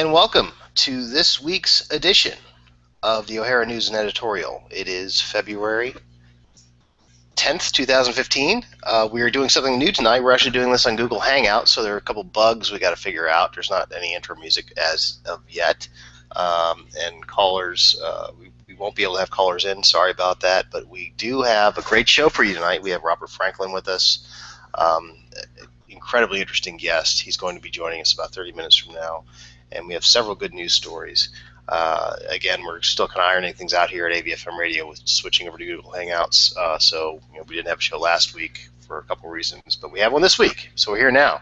and welcome to this week's edition of the O'Hara News and Editorial. It is February 10th, 2015. We are doing something new tonight. We're actually doing this on Google Hangout, so there are a couple bugs we got to figure out. There's not any intro music as of yet, and callers, we won't be able to have callers in. Sorry about that, but we do have a great show for you tonight. We have Robert Franklin with us. Incredibly interesting guest. He's going to be joining us about 30 minutes from now, and we have several good news stories. Again, we're still kind of ironing things out here at AVFM Radio with switching over to Google Hangouts. So we didn't have a show last week for a couple reasons, but we have one this week, so we're here now.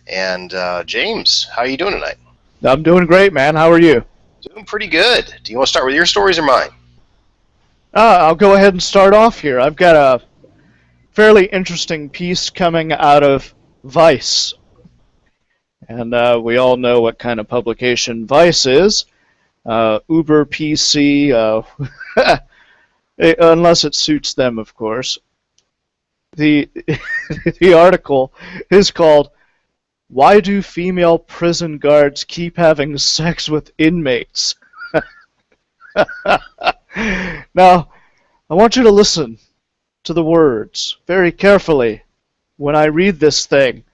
And James, how are you doing tonight? I'm doing great, man. How are you? Doing pretty good. Do you want to start with your stories or mine? I'll go ahead and start off here. I've got a fairly interesting piece coming out of Vice. And we all know what kind of publication Vice is. Uber PC, unless it suits them, of course. The article is called, "Why Do Female Prison Guards Keep Having Sex with Inmates?" Now, I want you to listen to the words very carefully. When I read this thing,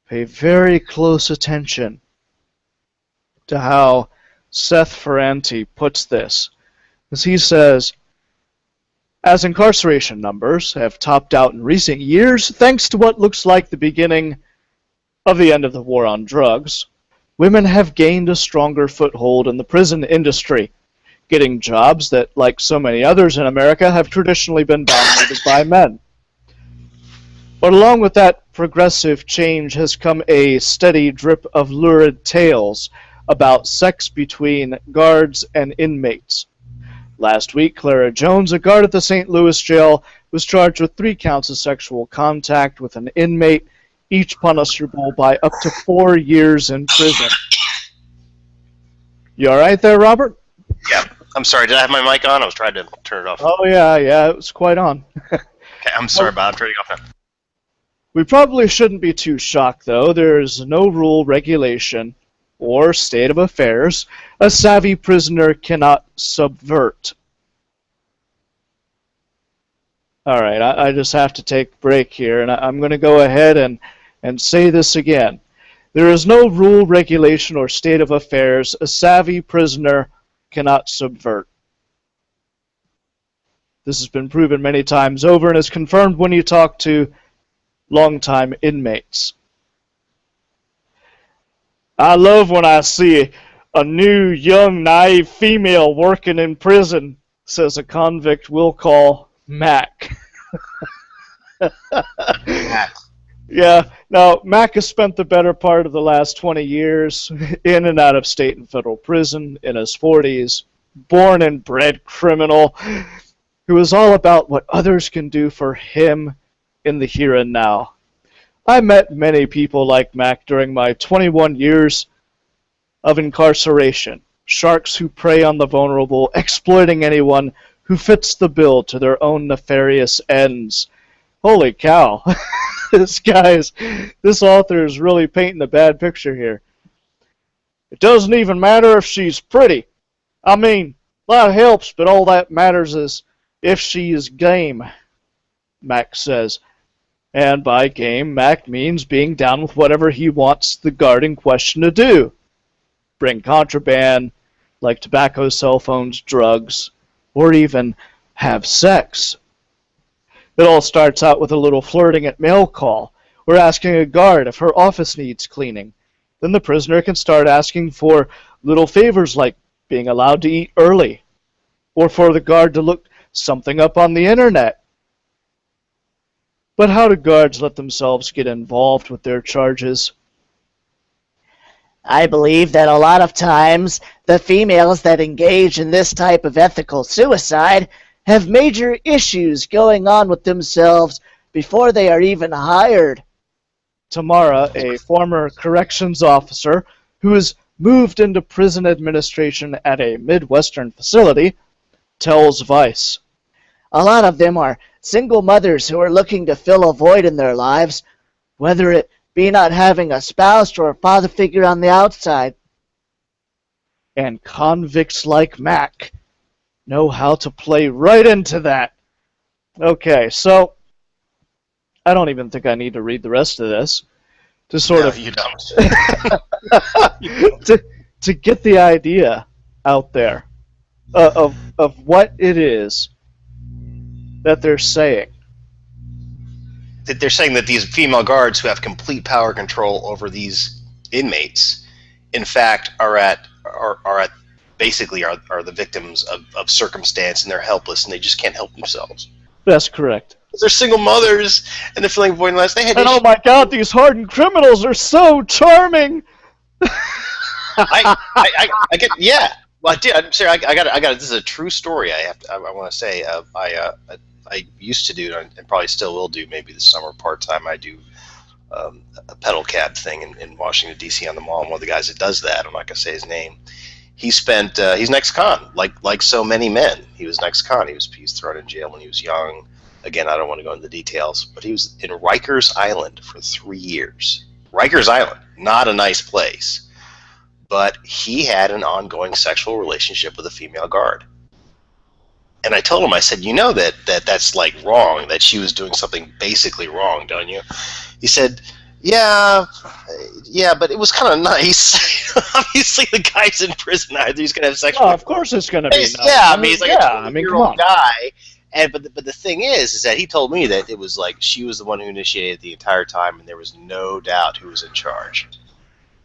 pay very close attention to how Seth Ferranti puts this. As he says, as incarceration numbers have topped out in recent years, thanks to what looks like the beginning of the end of the war on drugs, women have gained a stronger foothold in the prison industry, getting jobs that, like so many others in America, have traditionally been dominated by men. But along with that progressive change has come a steady drip of lurid tales about sex between guards and inmates. Last week, Clara Jones, a guard at the St. Louis jail, was charged with 3 counts of sexual contact with an inmate, each punishable by up to 4 years in prison. You all right there, Robert? Yeah. I'm sorry, did I have my mic on? I was trying to turn it off. Oh, yeah, it was quite on. Okay, I'm sorry, Bob. I'm turning it off now. We probably shouldn't be too shocked, though. There's no rule, regulation, or state of affairs a savvy prisoner cannot subvert. All right, I just have to take a break here, and I'm going to go ahead and say this again. There is no rule, regulation, or state of affairs a savvy prisoner cannot subvert. This has been proven many times over and is confirmed when you talk to longtime inmates. I love when I see a new, young, naive female working in prison, says a convict we'll call Mac. Yeah, now, Mac has spent the better part of the last 20 years in and out of state and federal prison in his 40s, born and bred criminal who is all about what others can do for him in the here and now. I met many people like Mac during my 21 years of incarceration, sharks who prey on the vulnerable, exploiting anyone who fits the bill to their own nefarious ends. Holy cow. This author is really painting a bad picture here. It doesn't even matter if she's pretty. I mean, that helps, but all that matters is if she is game, Mac says. And by game, Mac means being down with whatever he wants the guard in question to do. Bring contraband, like tobacco, cell phones, drugs, or even have sex. It all starts out with a little flirting at mail call, or asking a guard if her office needs cleaning. Then the prisoner can start asking for little favors like being allowed to eat early, or for the guard to look something up on the internet. But how do guards let themselves get involved with their charges? I believe that a lot of times the females that engage in this type of ethical suicide have major issues going on with themselves before they are even hired. Tamara, a former corrections officer who has moved into prison administration at a Midwestern facility, tells Vice. A lot of them are single mothers who are looking to fill a void in their lives, whether it be not having a spouse or a father figure on the outside. And convicts like Mac know how to play right into that. Okay, so I don't even think I need to read the rest of this to sort No, of you don't. to get the idea out there of what it is that they're saying. They're saying that these female guards who have complete power control over these inmates, in fact, are basically the victims of circumstance, and they're helpless and they just can't help themselves. That's correct. They're single mothers and they're feeling pointless. They had And oh my God, these hardened criminals are so charming. I get, yeah. Well, I'm sorry. I got. This is a true story. I want to say. I used to do, and probably still will do, maybe this summer part time. I do a pedal cab thing in Washington D.C. on the mall. And one of the guys that does that, I'm not gonna say his name. He's an ex-con, like so many men. He was an ex-con. He was thrown in jail when he was young. Again, I don't want to go into the details, but he was in Rikers Island for 3 years. Rikers Island, not a nice place, but he had an ongoing sexual relationship with a female guard. And I told him, I said, you know that's like wrong, that she was doing something basically wrong, don't you? He said, yeah, but it was kind of nice. Obviously, the guy's in prison. Either he's going to have sex with of course it's going to be nice. Yeah, I mean, he's like a 20-year-old come on. guy. But the thing is that he told me that it was like she was the one who initiated the entire time, and there was no doubt who was in charge.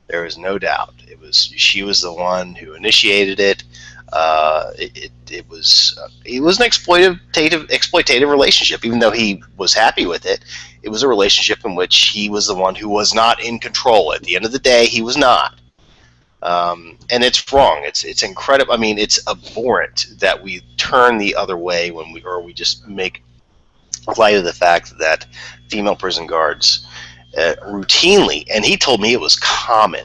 There was no doubt. She was the one who initiated it. It was an exploitative relationship. Even though he was happy with it, it was a relationship in which he was the one who was not in control. At the end of the day, he was not. And it's wrong. It's incredible. I mean, it's abhorrent that we turn the other way when we just make light of the fact that female prison guards routinely, and he told me it was common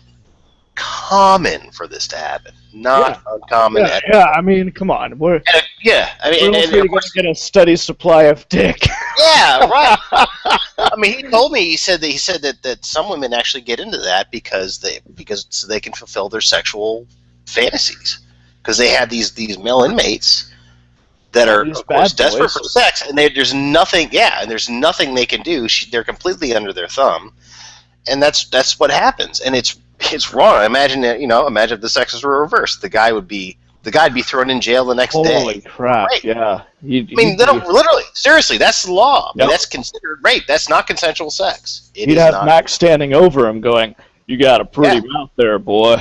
for this to happen, not uncommon. Yeah, I mean, come on. I mean, We're and going to get a steady supply of dick. Yeah, right. I mean, he told me. He said that some women actually get into that because so they can fulfill their sexual fantasies, because they have these male inmates that are, of course, desperate for sex, and there's nothing. Yeah, and there's nothing they can do. They're completely under their thumb, and that's what happens. And it's wrong. Imagine if the sexes were reversed. The guy'd be thrown in jail the next day. Holy crap! Right. Yeah. Literally, seriously, that's the law. I mean, that's considered rape. That's not consensual sex. He'd have Max standing over him, going, "You got a pretty mouth there, boy."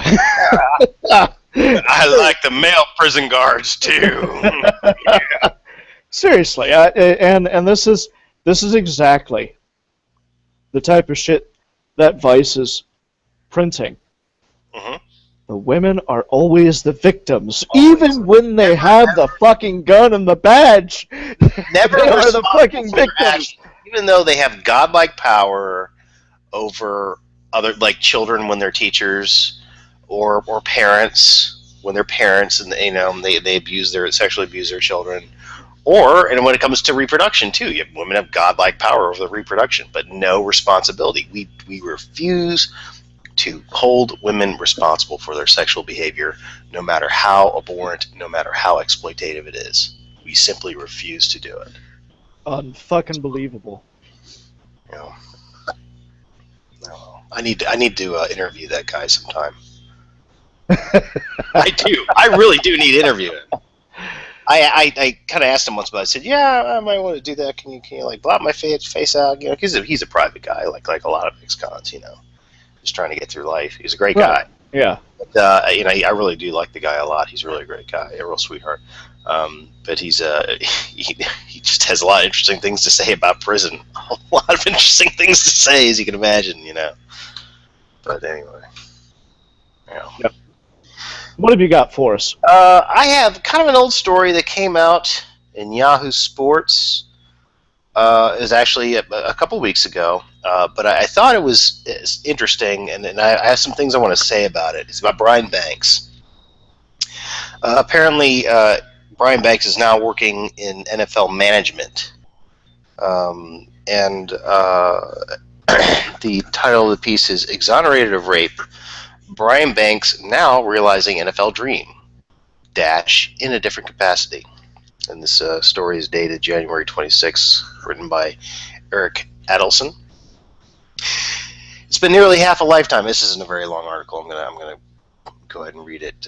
I like the male prison guards too. Yeah. Seriously, and this is exactly the type of shit that Vice is printing. Mm-hmm. The women are always the victims, even when they have the fucking gun and the badge. Never they are the fucking victims, even though they have godlike power over other, like children when they're teachers, or parents when they're parents, and they sexually abuse their children. And when it comes to reproduction too, women have godlike power over the reproduction, but no responsibility. We refuse to hold women responsible for their sexual behavior, no matter how abhorrent, no matter how exploitative it is. We simply refuse to do it. Unfucking believable. No. I need to interview that guy sometime. I do. I really do need to interview him. I kind of asked him once, but I said, "Yeah, I might want to do that. Can you like blot my face out? You know, he's a private guy, like a lot of ex-cons, just trying to get through life. He's a great guy. Yeah. But, I really do like the guy a lot. He's a really great guy, a real sweetheart. But he just has a lot of interesting things to say about prison. A lot of interesting things to say, as you can imagine, But anyway, Yep. What have you got for us? I have kind of an old story that came out in Yahoo Sports. It was actually a couple weeks ago, but I thought it was interesting, and I have some things I want to say about it. It's about Brian Banks. Apparently, Brian Banks is now working in NFL management, and the title of the piece is "Exonerated of Rape, Brian Banks now realizing NFL dream, dash, in a different capacity. And this story is dated January 26, written by Eric Adelson. It's been nearly half a lifetime. This isn't a very long article. I'm gonna go ahead and read it,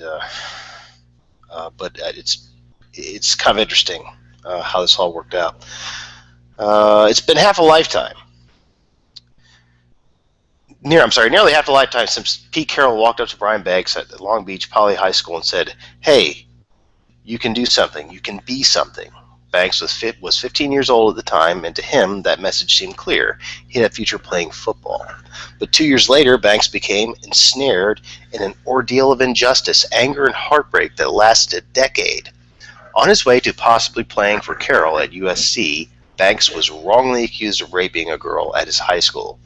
but it's kind of interesting how this all worked out. It's been half a lifetime. Nearly half a lifetime since Pete Carroll walked up to Brian Banks at Long Beach Poly High School and said, "Hey, you can do something. You can be something." Banks was 15 years old at the time, and to him, that message seemed clear. He had a future playing football. But 2 years later, Banks became ensnared in an ordeal of injustice, anger, and heartbreak that lasted a decade. On his way to possibly playing for Carroll at USC, Banks was wrongly accused of raping a girl at his high school.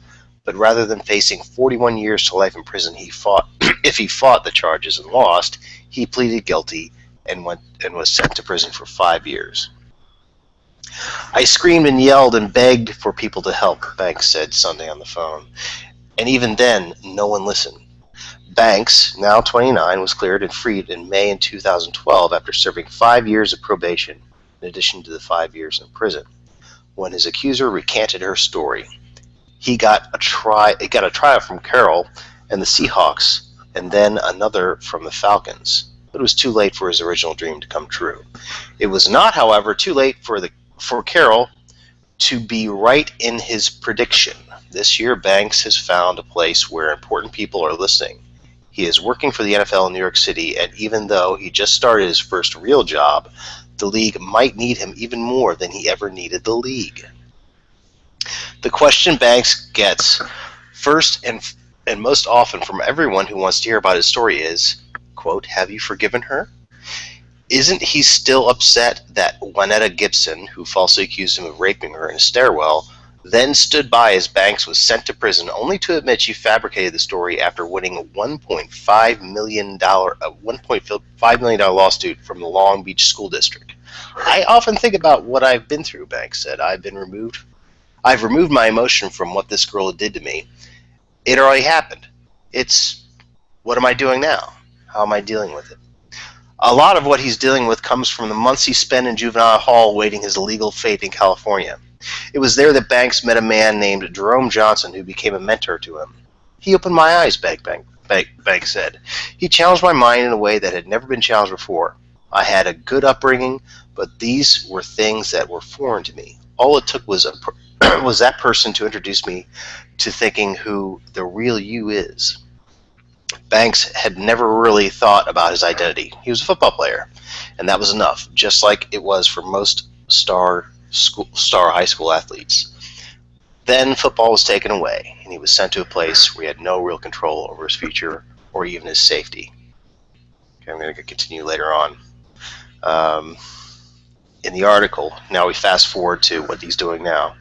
But rather than facing 41 years to life in prison, if he fought the charges and lost, he pleaded guilty and was sent to prison for 5 years. "I screamed and yelled and begged for people to help," Banks said Sunday on the phone. "And even then, no one listened." Banks, now 29, was cleared and freed in May in 2012 after serving 5 years of probation, in addition to the 5 years in prison. When his accuser recanted her story, he got a trial from Carroll and the Seahawks, and then another from the Falcons. But it was too late for his original dream to come true. It was not, however, too late for Carroll to be right in his prediction. This year, Banks has found a place where important people are listening. He is working for the NFL in New York City, and even though he just started his first real job, the league might need him even more than he ever needed the league. The question Banks gets first and most often from everyone who wants to hear about his story is, quote, "Have you forgiven her?" Isn't he still upset that Juanetta Gibson, who falsely accused him of raping her in a stairwell, then stood by as Banks was sent to prison only to admit she fabricated the story after winning a $1.5 million lawsuit from the Long Beach School District? "I often think about what I've been through," Banks said. I've removed my emotion from what this girl did to me. It already happened. What am I doing now? How am I dealing with it?" A lot of what he's dealing with comes from the months he spent in juvenile hall awaiting his legal fate in California. It was there that Banks met a man named Jerome Johnson who became a mentor to him. "He opened my eyes," Banks said. "He challenged my mind in a way that had never been challenged before. I had a good upbringing, but these were things that were foreign to me. All it took was that person to introduce me to thinking who the real you is." Banks had never really thought about his identity. He was a football player, and that was enough, just like it was for most star high school athletes. Then football was taken away, and he was sent to a place where he had no real control over his future or even his safety. Okay, I'm going to continue later on. In the article, now we fast forward to what he's doing now.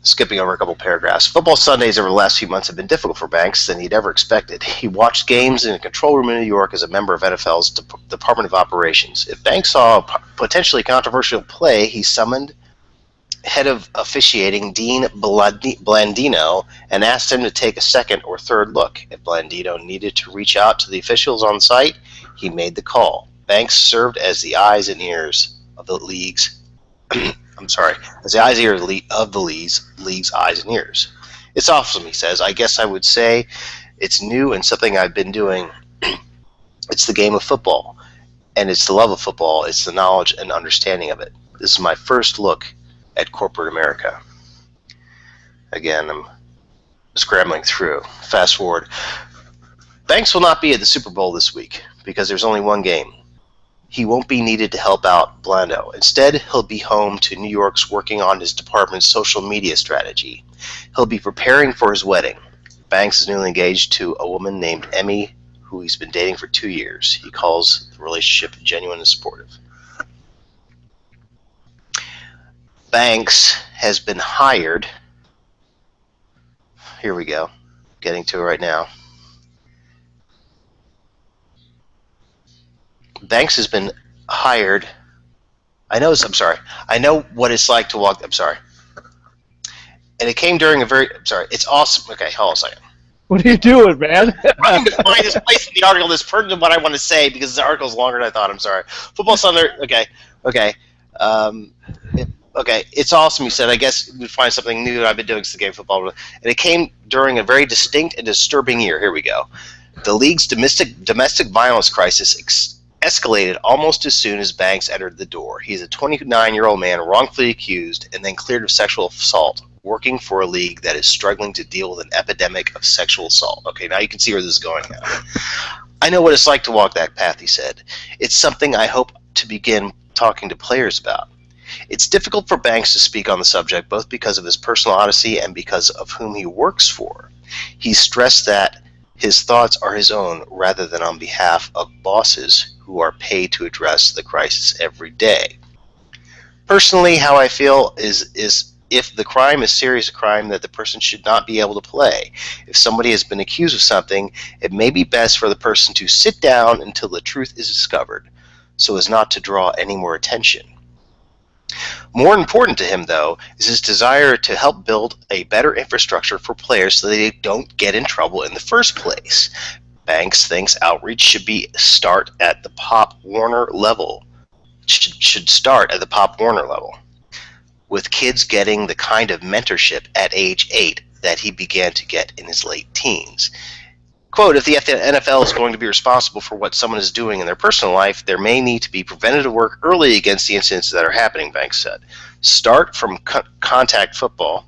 Skipping over a couple paragraphs. Football Sundays over the last few months have been difficult for Banks than he'd ever expected. He watched games in a control room in New York as a member of NFL's Department of Operations. If Banks saw a potentially controversial play, he summoned head of officiating Dean Blandino and asked him to take a second or third look. If Blandino needed to reach out to the officials on site, he made the call. Banks served as the eyes and ears of the league's as the eyes and ears of the league's eyes and ears. "It's awesome," he says. "I guess I would say it's new and something I've been doing. It's the game of football, and it's the love of football. It's the knowledge and understanding of it. This is my first look at corporate America." Again, I'm scrambling through. Fast forward. Banks will not be at the Super Bowl this week because there's only one game. He won't be needed to help out Blando. Instead, he'll be home to New York's working on his department's social media strategy. He'll be preparing for his wedding. Banks is newly engaged to a woman named Emmy, who he's been dating for 2 years. He calls the relationship genuine and supportive. Banks has been hired. Here we go. Getting to it right now. Banks has been hired. I know what it's like to walk. And it came during it's awesome. Okay, hold on a second. What are you doing, man? I'm going to find this place in the article that's pertinent to what I want to say because the article's longer than I thought. I'm sorry. Football Sunday. Okay. Okay. It's awesome. He said. I guess we'd find something new. I've been doing since the game of football, and it came during a very distinct and disturbing year. Here we go. The league's domestic violence crisis escalated almost as soon as Banks entered the door. He's a 29-year-old man wrongfully accused and then cleared of sexual assault, working for a league that is struggling to deal with an epidemic of sexual assault. Okay, now you can see where this is going now. I know what it's like to walk that path, he said. It's something I hope to begin talking to players about. It's difficult for Banks to speak on the subject, both because of his personal odyssey and because of whom he works for. He stressed that his thoughts are his own rather than on behalf of bosses who are paid to address the crisis every day. Personally, how I feel is if the crime is serious crime, that the person should not be able to play. If somebody has been accused of something, it may be best for the person to sit down until the truth is discovered, so as not to draw any more attention. More important to him, though, is his desire to help build a better infrastructure for players so they don't get in trouble in the first place. Banks thinks outreach should start at the Pop Warner level. Should start at the Pop Warner level, with kids getting the kind of mentorship at age 8 that he began to get in his late teens. Quote, if the NFL is going to be responsible for what someone is doing in their personal life, there may need to be preventative work early against the incidents that are happening, Banks said. Start from contact football.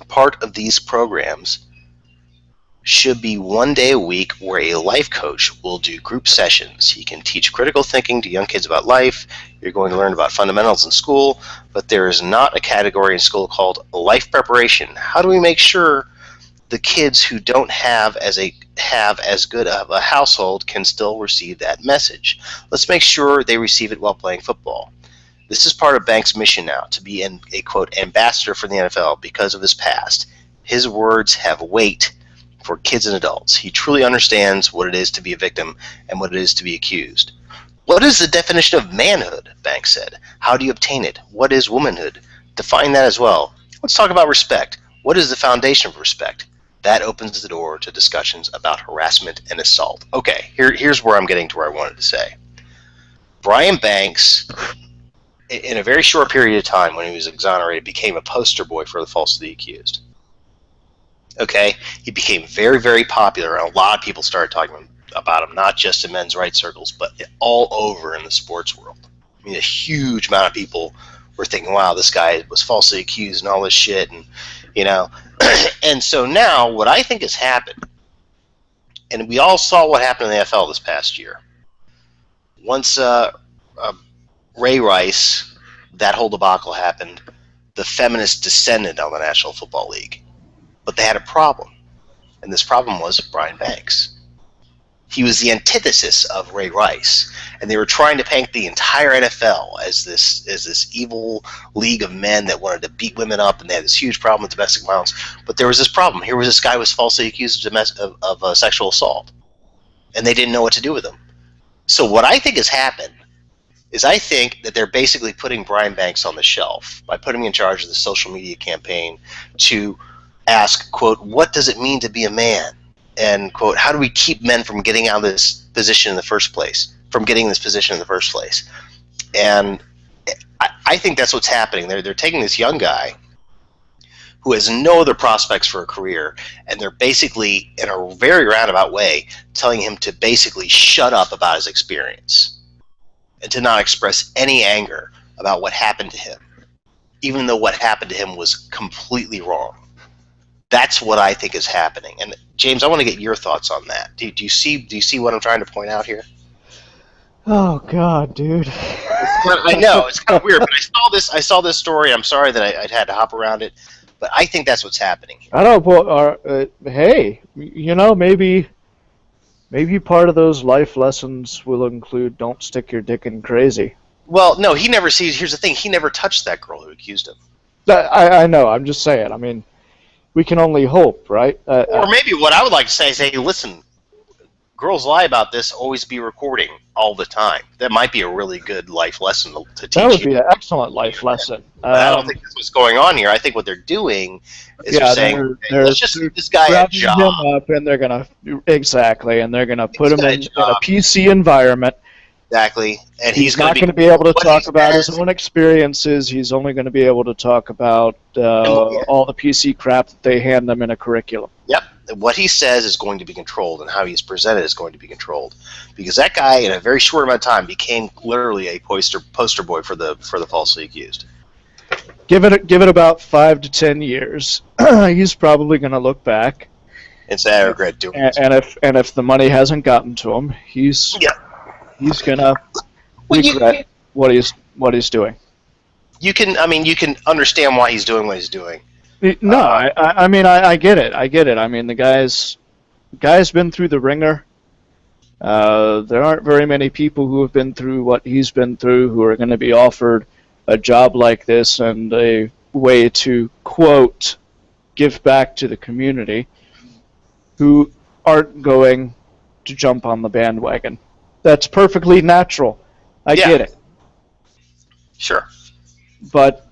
Part of these programs should be 1 day a week where a life coach will do group sessions. He can teach critical thinking to young kids about life. You're going to learn about fundamentals in school, but there is not a category in school called life preparation. How do we make sure the kids who don't have as good of a household can still receive that message? Let's make sure they receive it while playing football. This is part of Banks' mission now, to be a, quote, ambassador for the NFL because of his past. His words have weight for kids and adults. He truly understands what it is to be a victim and what it is to be accused. What is the definition of manhood? Banks said. How do you obtain it? What is womanhood? Define that as well. Let's talk about respect. What is the foundation of respect? That opens the door to discussions about harassment and assault. Okay, here's where I'm getting to where I wanted to say. Brian Banks, in a very short period of time when he was exonerated, became a poster boy for the falsely accused. Okay, he became very, very popular, and a lot of people started talking about him, not just in men's rights circles, but all over in the sports world. I mean, a huge amount of people were thinking, wow, this guy was falsely accused and all this shit, and, you know. And so now what I think has happened, and we all saw what happened in the NFL this past year. Once Ray Rice, that whole debacle happened, the feminists descended on the National Football League. But they had a problem, and this problem was Brian Banks. He was the antithesis of Ray Rice, and they were trying to paint the entire NFL as this evil league of men that wanted to beat women up, and they had this huge problem with domestic violence. But there was this problem. Here was this guy who was falsely accused of sexual assault, and they didn't know what to do with him. So what I think has happened is I think that they're basically putting Brian Banks on the shelf by putting him in charge of the social media campaign to ask, quote, what does it mean to be a man? And, quote, how do we keep men from getting out of this position in the first place, And I think that's what's happening. They're taking this young guy who has no other prospects for a career, and they're basically, in a very roundabout way, telling him to basically shut up about his experience and to not express any anger about what happened to him, even though what happened to him was completely wrong. That's what I think is happening. And James, I want to get your thoughts on that. Do you see what I'm trying to point out here? Oh God, dude. I know it's kind of weird, but I saw this story. I'm sorry that I had to hop around it, but I think that's what's happening here. I don't know. Well, hey, you know, maybe part of those life lessons will include don't stick your dick in crazy. Well, no, he never sees. Here's the thing: he never touched that girl who accused him. I know. I'm just saying. I mean, we can only hope, right? Or maybe what I would like to say is, hey, listen, girls lie about this, always be recording all the time. That might be a really good life lesson to teach That would you. be an excellent life lesson. But I don't think that's what's going on here. I think what they're doing is they're saying, okay, let's just give this guy a wrapping job. him up, and they're gonna put him in a PC environment. Exactly, and He's not going to be able to talk about his own experiences. He's only going to be able to talk about all the PC crap that they hand them in a curriculum. Yep, what he says is going to be controlled, and how he's presented is going to be controlled, because that guy, in a very short amount of time, became literally a poster boy for the falsely accused. Give it about 5 to 10 years. He's probably going to look back and say, "I regret doing it." And if the money hasn't gotten to him, he's gonna regret what he's doing. You can understand why he's doing what he's doing. No, I get it. I mean, the guy's been through the ringer. There aren't very many people who have been through what he's been through who are going to be offered a job like this and a way to, quote, give back to the community, who aren't going to jump on the bandwagon. That's perfectly natural. I get it. Sure. But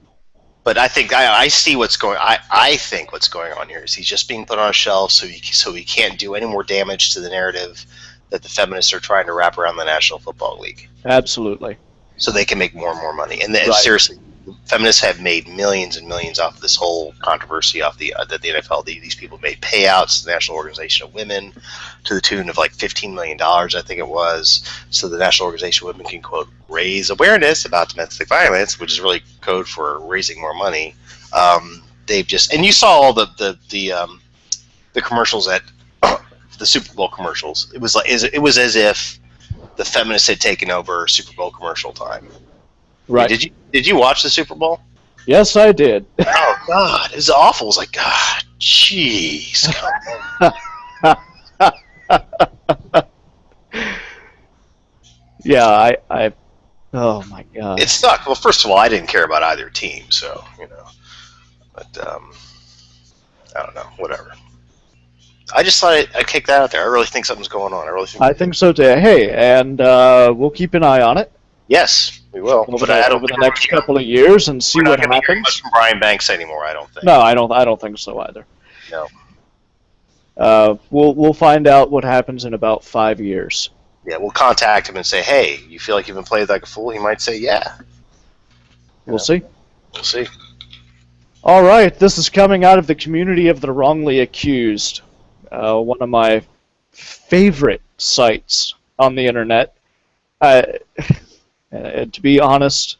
I think I see what's going. I think what's going on here is he's just being put on a shelf so he can't do any more damage to the narrative that the feminists are trying to wrap around the National Football League. Absolutely. So they can make more and more money. And seriously, feminists have made millions and millions off of this whole controversy off that the NFL, these people made payouts to the National Organization of Women to the tune of like $15 million, I think it was, so the National Organization of Women can, quote, raise awareness about domestic violence, which is really code for raising more money. They've just, and you saw all the commercials at the Super Bowl commercials. It was as if the feminists had taken over Super Bowl commercial time. Right. Did you watch the Super Bowl? Yes, I did. Oh God, it was awful. It was like, God, jeez. Yeah, I oh my God. It sucked. Well, first of all, I didn't care about either team, so but I don't know, whatever. I just thought I'd kick that out there. I really think something's going on. I think so too. Hey, and we'll keep an eye on it. Yes, we will. Over the next couple of years and see what happens. We're not going to hear much from Brian Banks anymore, I don't think. No, I don't think so either. No. We'll find out what happens in about 5 years. Yeah, we'll contact him and say, hey, you feel like you've been played like a fool? He might say, yeah. We'll see. We'll see. All right, this is coming out of the community of the wrongly accused. One of my favorite sites on the internet. To be honest,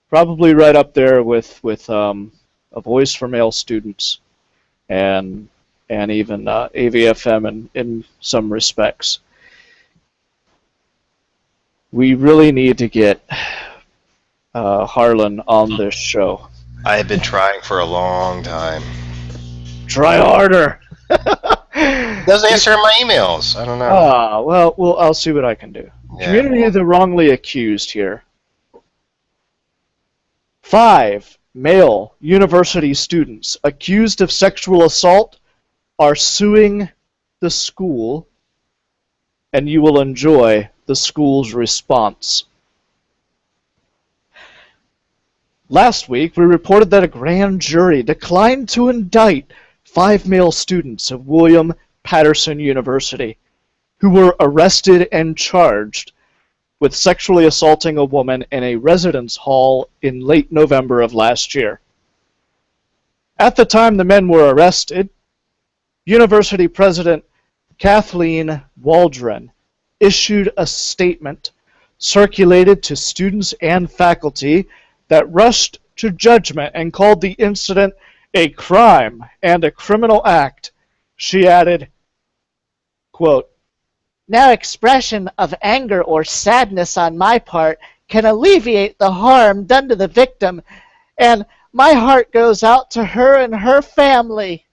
probably right up there with A Voice for Male Students and even AVFM in some respects. We really need to get Harlan on this show. I have been trying for a long time. Try harder. Doesn't answer my emails. I don't know. Well, I'll see what I can do. Yeah. Community of the wrongly accused here. 5 male university students accused of sexual assault are suing the school, and you will enjoy the school's response. Last week, we reported that a grand jury declined to indict 5 male students of William Patterson University who were arrested and charged with sexually assaulting a woman in a residence hall in late November of last year. At the time the men were arrested, University President Kathleen Waldron issued a statement circulated to students and faculty that rushed to judgment and called the incident a crime and a criminal act. She added, quote, "No expression of anger or sadness on my part can alleviate the harm done to the victim, and my heart goes out to her and her family."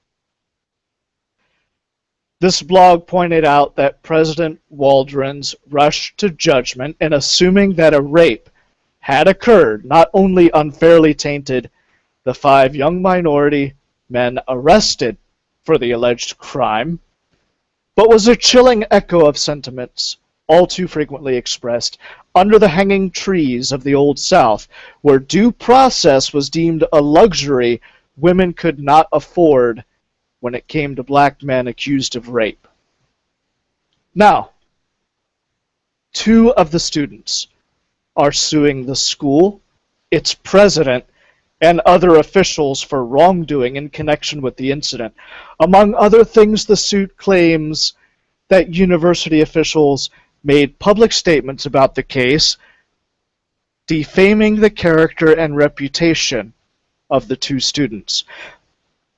This blog pointed out that President Waldron's rush to judgment in assuming that a rape had occurred not only unfairly tainted the 5 young minority men arrested for the alleged crime, but was a chilling echo of sentiments all too frequently expressed under the hanging trees of the Old South, where due process was deemed a luxury women could not afford when it came to black men accused of rape. Now, two of the students are suing the school, its president, and other officials for wrongdoing in connection with the incident. Among other things, the suit claims that university officials made public statements about the case, defaming the character and reputation of the two students.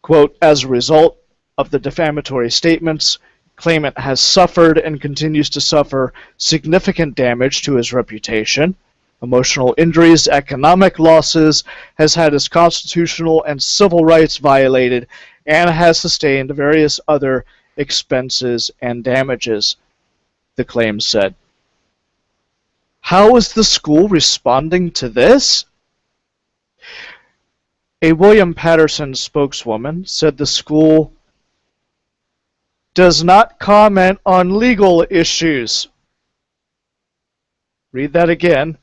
Quote, as a result of the defamatory statements, claimant has suffered and continues to suffer significant damage to his reputation, emotional injuries, economic losses, has had his constitutional and civil rights violated, and has sustained various other expenses and damages, the claim said. How is the school responding to this? A William Patterson spokeswoman said the school does not comment on legal issues. Read that again,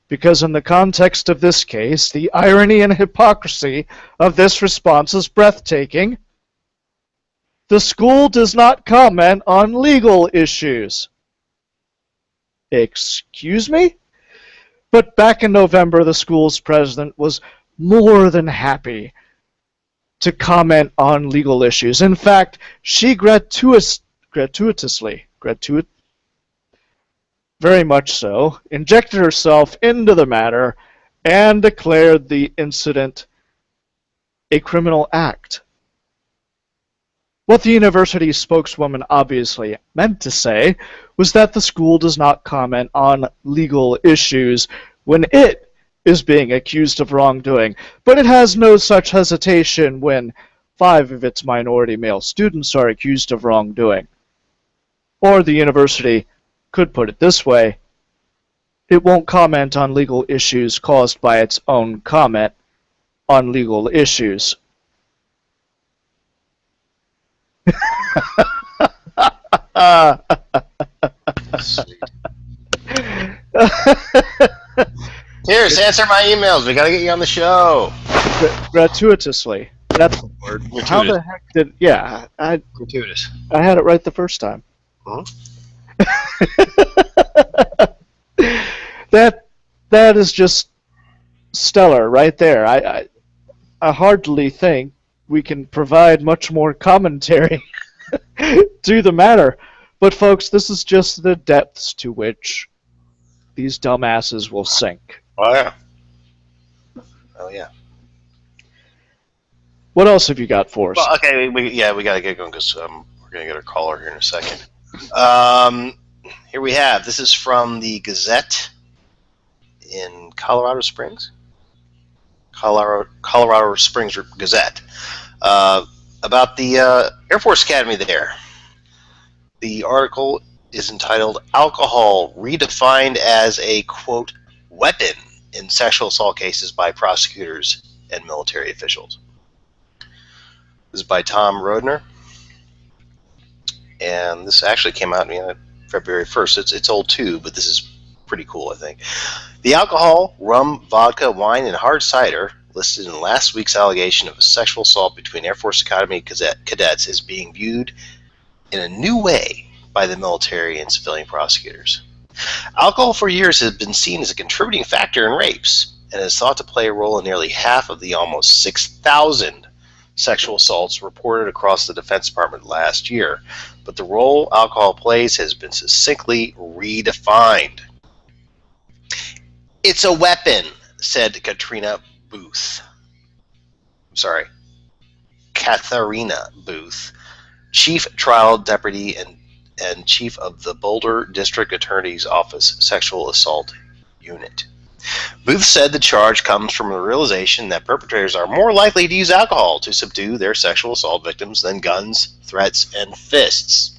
because in the context of this case, the irony and hypocrisy of this response is breathtaking. The school does not comment on legal issues. Excuse me? But back in November, the school's president was more than happy to comment on legal issues. In fact, she gratuitously, very much so, injected herself into the matter and declared the incident a criminal act. What the university's spokeswoman obviously meant to say was that the school does not comment on legal issues when it is being accused of wrongdoing, but it has no such hesitation when 5 of its minority male students are accused of wrongdoing. Or the university could put it this way: it won't comment on legal issues caused by its own comment on legal issues. Here, answer my emails. We gotta get you on the show. Gratuitously. That's the word. Gratuitous. How the heck did... Yeah, Gratuitous. I had it right the first time. Huh? That is just stellar right there. I hardly think we can provide much more commentary to the matter. But folks, this is just the depths to which these dumbasses will sink. Oh yeah. Oh yeah. What else have you got for us? Well, okay, we gotta get going because we're gonna get our caller here in a second. Here we have. This is from the Gazette in Colorado Springs. Colorado Springs Gazette about the Air Force Academy there. The article is entitled "Alcohol Redefined as a quote weapon in sexual assault cases by prosecutors and military officials." This is by Tom Rodner, and this actually came out February 1st. It's old too, but this is pretty cool, I think. The alcohol, rum, vodka, wine, and hard cider listed in last week's allegation of a sexual assault between Air Force Academy cadets is being viewed in a new way by the military and civilian prosecutors. Alcohol for years has been seen as a contributing factor in rapes and is thought to play a role in nearly half of the almost 6,000 sexual assaults reported across the Defense Department last year. But the role alcohol plays has been succinctly redefined. "It's a weapon," said Katharina Booth, Chief Trial Deputy and Chief of the Boulder District Attorney's Office Sexual Assault Unit. Booth said the charge comes from the realization that perpetrators are more likely to use alcohol to subdue their sexual assault victims than guns, threats, and fists.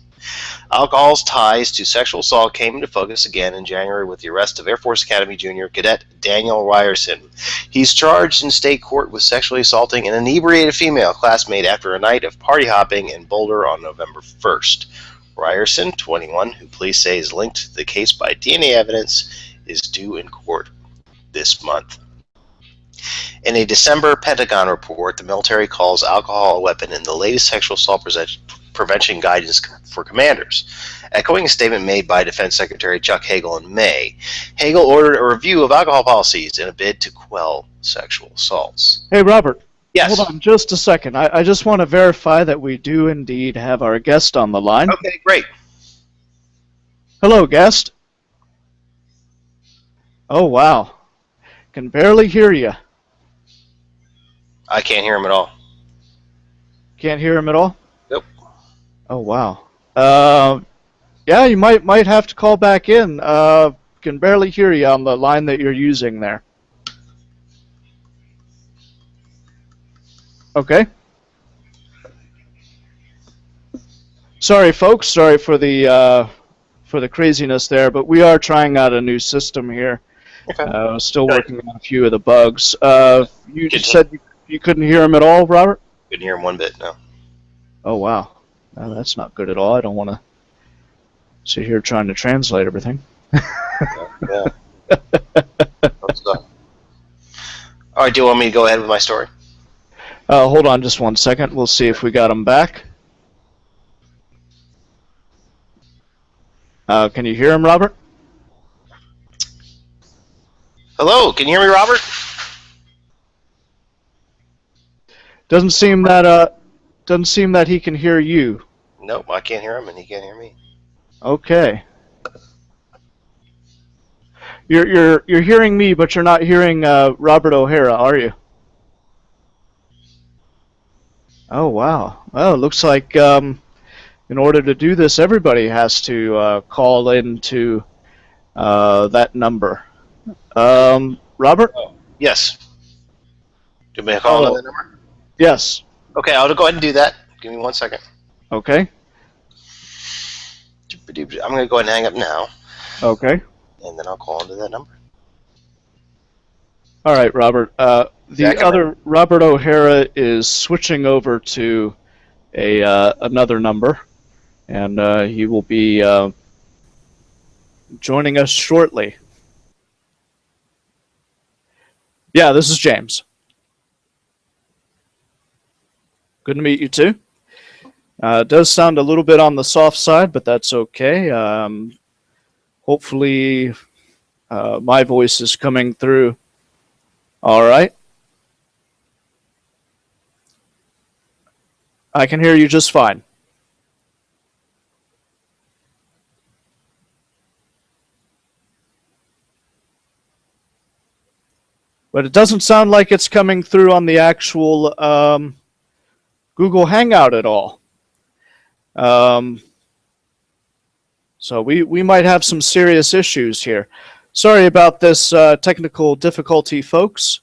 Alcohol's ties to sexual assault came into focus again in January with the arrest of Air Force Academy Junior Cadet Daniel Ryerson. He's charged in state court with sexually assaulting an inebriated female classmate after a night of party hopping in Boulder on November 1st. Ryerson, 21, who police say is linked to the case by DNA evidence, is due in court this month. In a December Pentagon report, the military calls alcohol a weapon in the latest sexual assault prevention guidance for commanders. Echoing a statement made by Defense Secretary Chuck Hagel in May, Hagel ordered a review of alcohol policies in a bid to quell sexual assaults. Hey, Robert. Yes. Hold on just a second. I just want to verify that we do indeed have our guest on the line. Okay, great. Hello, guest. Oh, wow. Can barely hear you. I can't hear him at all. Can't hear him at all? Nope. Oh, wow. Yeah, you might have to call back in. Can barely hear you on the line that you're using there. Okay. Sorry, folks. Sorry for the craziness there, but we are trying out a new system here. Okay. Still working on a few of the bugs. You said you couldn't hear him at all, Robert? Couldn't hear him one bit, no. Oh, wow. No, that's not good at all. I don't want to sit here trying to translate everything. Yeah. All right, do you want me to go ahead with my story? Hold on just one second. We'll see if we got him back. Can you hear him, Robert? Hello, can you hear me, Robert? Doesn't seem that he can hear you. Nope, I can't hear him, and he can't hear me. Okay. You're hearing me, but you're not hearing Robert O'Hara, are you? Oh, wow. Well, it looks like in order to do this, everybody has to call into that number. Robert? Oh, yes. Do you want me to call another number? Yes. Okay, I'll go ahead and do that. Give me 1 second. Okay. I'm going to go ahead and hang up now, Okay. and then I'll call into that number. All right, Robert. The other Robert O'Hara is switching over to another number, and he will be joining us shortly. Yeah, this is James. Good to meet you too. It does sound a little bit on the soft side, but that's okay. Hopefully, my voice is coming through. All right. I can hear you just fine. But it doesn't sound like it's coming through on the actual Google Hangout at all. So we might have some serious issues here. Sorry about this technical difficulty, folks.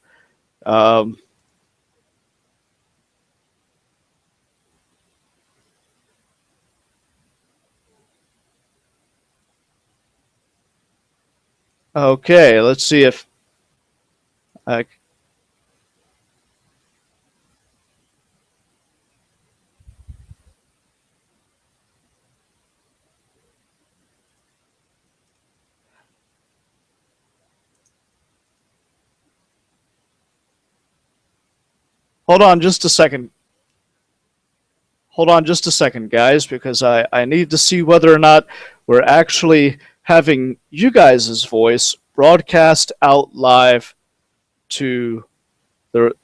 Okay, let's see if hold on just a second. Hold on just a second, guys, because I need to see whether or not we're actually having you guys' voice broadcast out live to the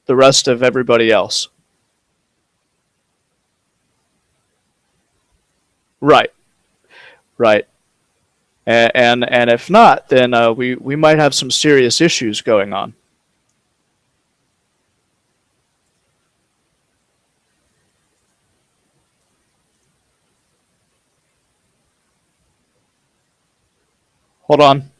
rest of everybody else. Right. Right. And if not, then we might have some serious issues going on. Hold on.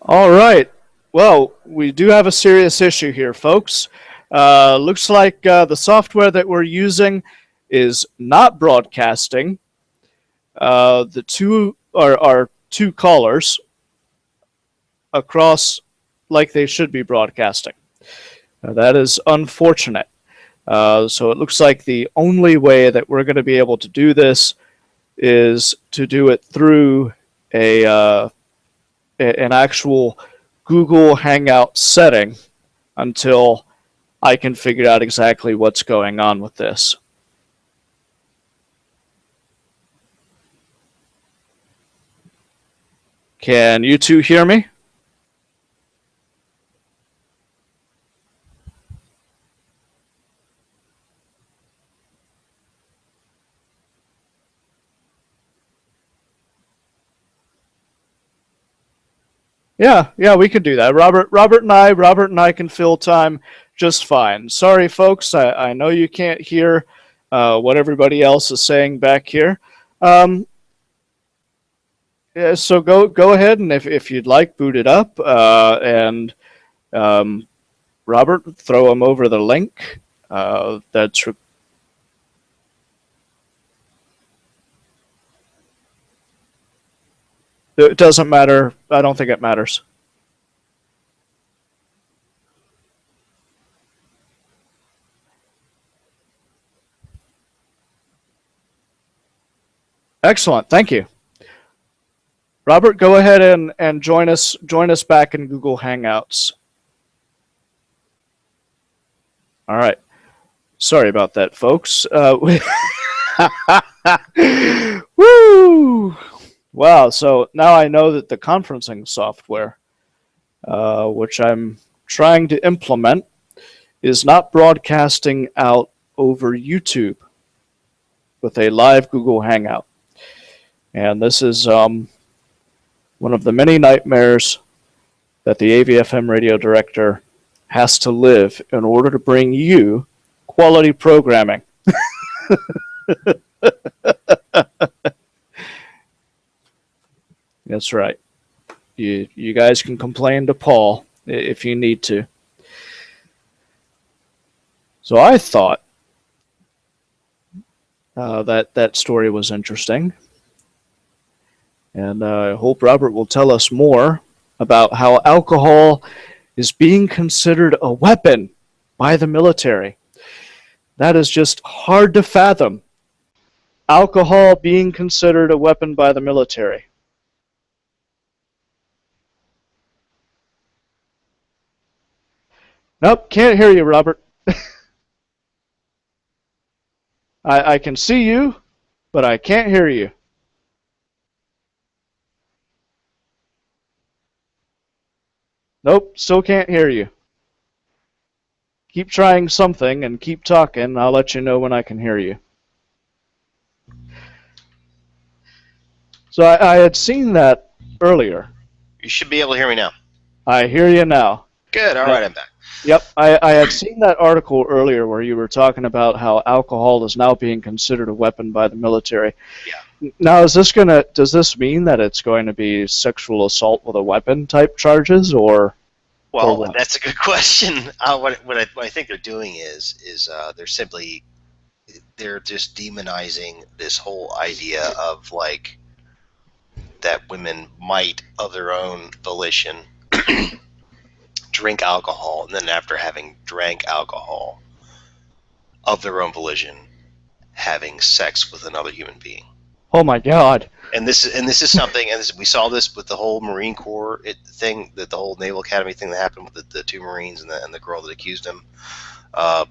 All right. Well, we do have a serious issue here, folks. Looks like the software that we're using is not broadcasting. the two are two callers across like they should be broadcasting. That is unfortunate. So it looks like the only way that we're going to be able to do this is to do it through an actual Google Hangout setting until I can figure out exactly what's going on with this. Can you two hear me? Yeah, we can do that. Robert and I can fill time just fine. Sorry, folks, I know you can't hear what everybody else is saying back here. Yeah, so go ahead, and if you'd like, boot it up, and Robert, throw him over the link. That's It doesn't matter. I don't think it matters. Excellent. Thank you. Robert, go ahead and join us back in Google Hangouts. All right. Sorry about that, folks. Woo! Wow. So now I know that the conferencing software, which I'm trying to implement, is not broadcasting out over YouTube with a live Google Hangout. And this is one of the many nightmares that the AVFM radio director has to live in order to bring you quality programming. That's right. You guys can complain to Paul if you need to. So I thought that story was interesting. And I hope Robert will tell us more about how alcohol is being considered a weapon by the military. That is just hard to fathom. Alcohol being considered a weapon by the military. Nope, can't hear you, Robert. I can see you, but I can't hear you. Nope, still can't hear you. Keep trying something and keep talking. I'll let you know when I can hear you. So I had seen that earlier. You should be able to hear me now. I hear you now. Good. All right, I'm back. Yep, I had seen that article earlier where you were talking about how alcohol is now being considered a weapon by the military. Yeah. Now, does this mean that it's going to be sexual assault with a weapon type charges, or? Well, or that's a good question. What I think they're doing is they're just demonizing this whole idea of like that women might of their own volition drink alcohol, and then after having drank alcohol of their own volition, having sex with another human being. Oh my God! And this is something, and we saw this with the whole Marine Corps thing, the whole Naval Academy thing that happened with the two Marines and the girl that accused him.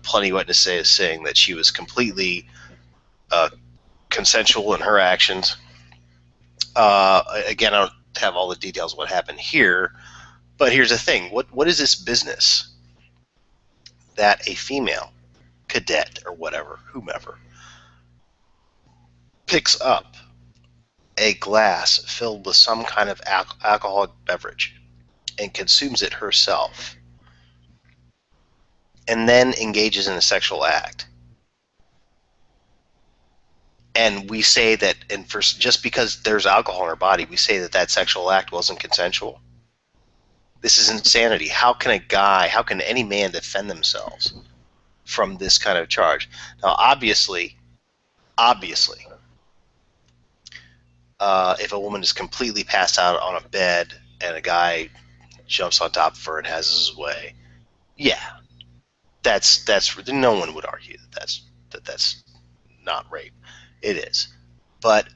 Plenty of witnesses saying that she was completely consensual in her actions. Again, I don't have all the details of what happened here. But here's the thing, what is this business that a female cadet or whatever, whomever, picks up a glass filled with some kind of alcoholic beverage and consumes it herself and then engages in a sexual act? And we say that, just because there's alcohol in her body, we say that sexual act wasn't consensual? This is insanity. How can any man defend themselves from this kind of charge? Now, obviously, if a woman is completely passed out on a bed and a guy jumps on top of her and has his way, yeah, that's no one would argue that's not rape. It is. But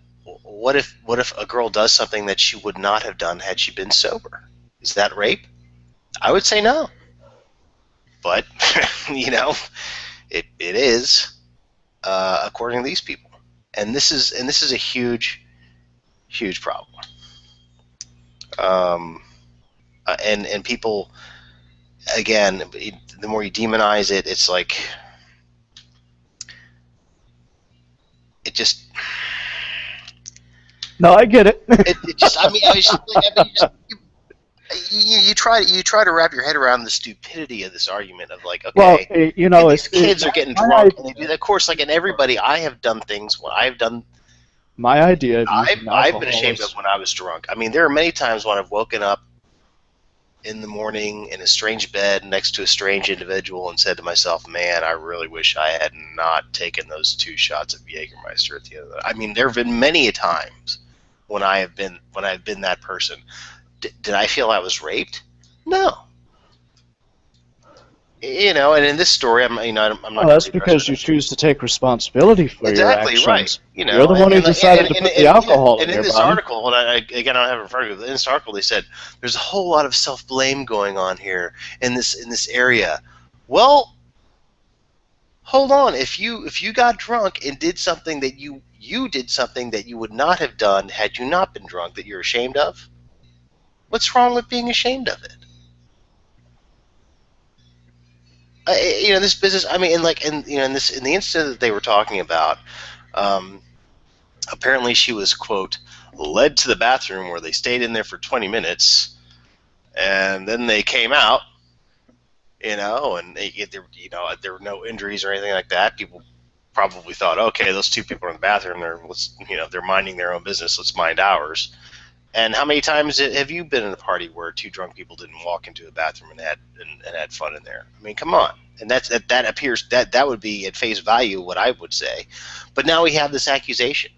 what if a girl does something that she would not have done had she been sober? Is that rape? I would say no. But it is, according to these people, and this is a huge problem. And people, again, the more you demonize it, it's like it just. No, I get it. It just. I mean, you try to wrap your head around the stupidity of this argument of like, okay, well, these kids are getting drunk and they do that. Of course, like in everybody, I have done things when I've done. My idea of I've been ashamed of when I was drunk. I mean, there are many times when I've woken up in the morning in a strange bed next to a strange individual and said to myself, man, I really wish I had not taken those 2 shots of Jägermeister at the end of the night. I mean, there have been many a times when I've been that person. Did I feel I was raped? No. And in this story, I'm not. That's because you choose to take responsibility for your actions. Right. You're the one who decided to put the alcohol in your body. And in this article, and I don't have it in front of me, in this article they said there's a whole lot of self-blame going on here in this area. Well, hold on. If you got drunk and did something that you did something that you would not have done had you not been drunk, that you're ashamed of, what's wrong with being ashamed of it? This business. I mean, in the incident that they were talking about, apparently she was, quote, led to the bathroom where they stayed in there for 20 minutes, and then they came out, and there were no injuries or anything like that. People probably thought, okay, those 2 people are in the bathroom. They're minding their own business. Let's mind ours. And how many times have you been in a party where 2 drunk people didn't walk into a bathroom and had fun in there? I mean, come on. And that appears that would be at face value what I would say. But now we have this accusation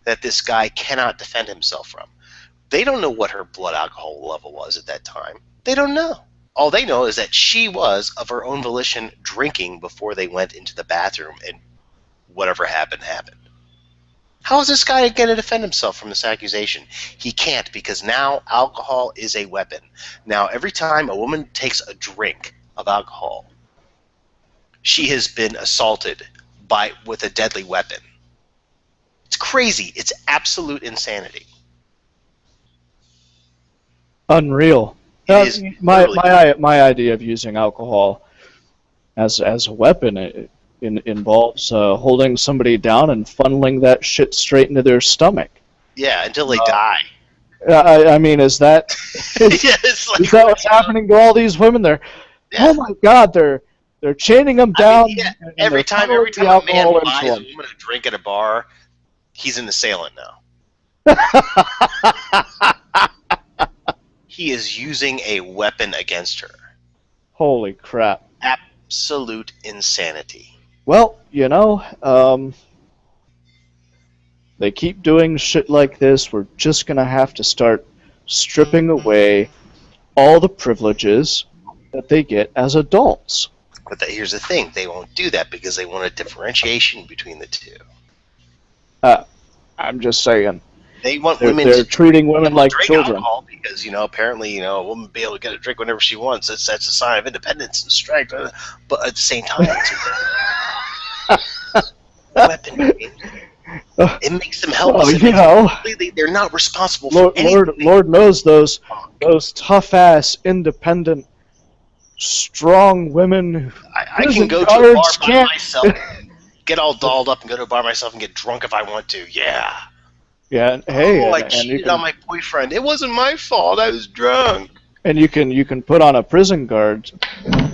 that this guy cannot defend himself from. They don't know what her blood alcohol level was at that time. They don't know. All they know is that she was, of her own volition, drinking before they went into the bathroom, and whatever happened. How is this guy going to defend himself from this accusation? He can't, because now alcohol is a weapon. Now, every time a woman takes a drink of alcohol, she has been assaulted with a deadly weapon. It's crazy. It's absolute insanity. Unreal. My idea of using alcohol as a weapon involves holding somebody down and funneling that shit straight into their stomach. Yeah, until they die. I mean, is that is that what's happening to all these women? Oh my God, they're chaining them down. I mean, and every time a man buys a woman a drink at a bar, he's an assailant now. He is using a weapon against her. Holy crap. Absolute insanity. Well, they keep doing shit like this. We're just going to have to start stripping away all the privileges that they get as adults. But here's the thing. They won't do that because they want a differentiation between the 2. I'm just saying. They want they're treating women like children. Alcohol because, apparently, a woman will be able to get a drink whenever she wants. That's a sign of independence and strength. But at the same time, it's a weapon. It makes them helpless. They're not responsible for anything. Lord knows those tough-ass, independent, strong women. I can go to a bar by myself, get all dolled up, and go to a bar myself and get drunk if I want to. Yeah. Yeah. Hey. I cheated on my boyfriend. It wasn't my fault. I was drunk. And you can put on a prison guard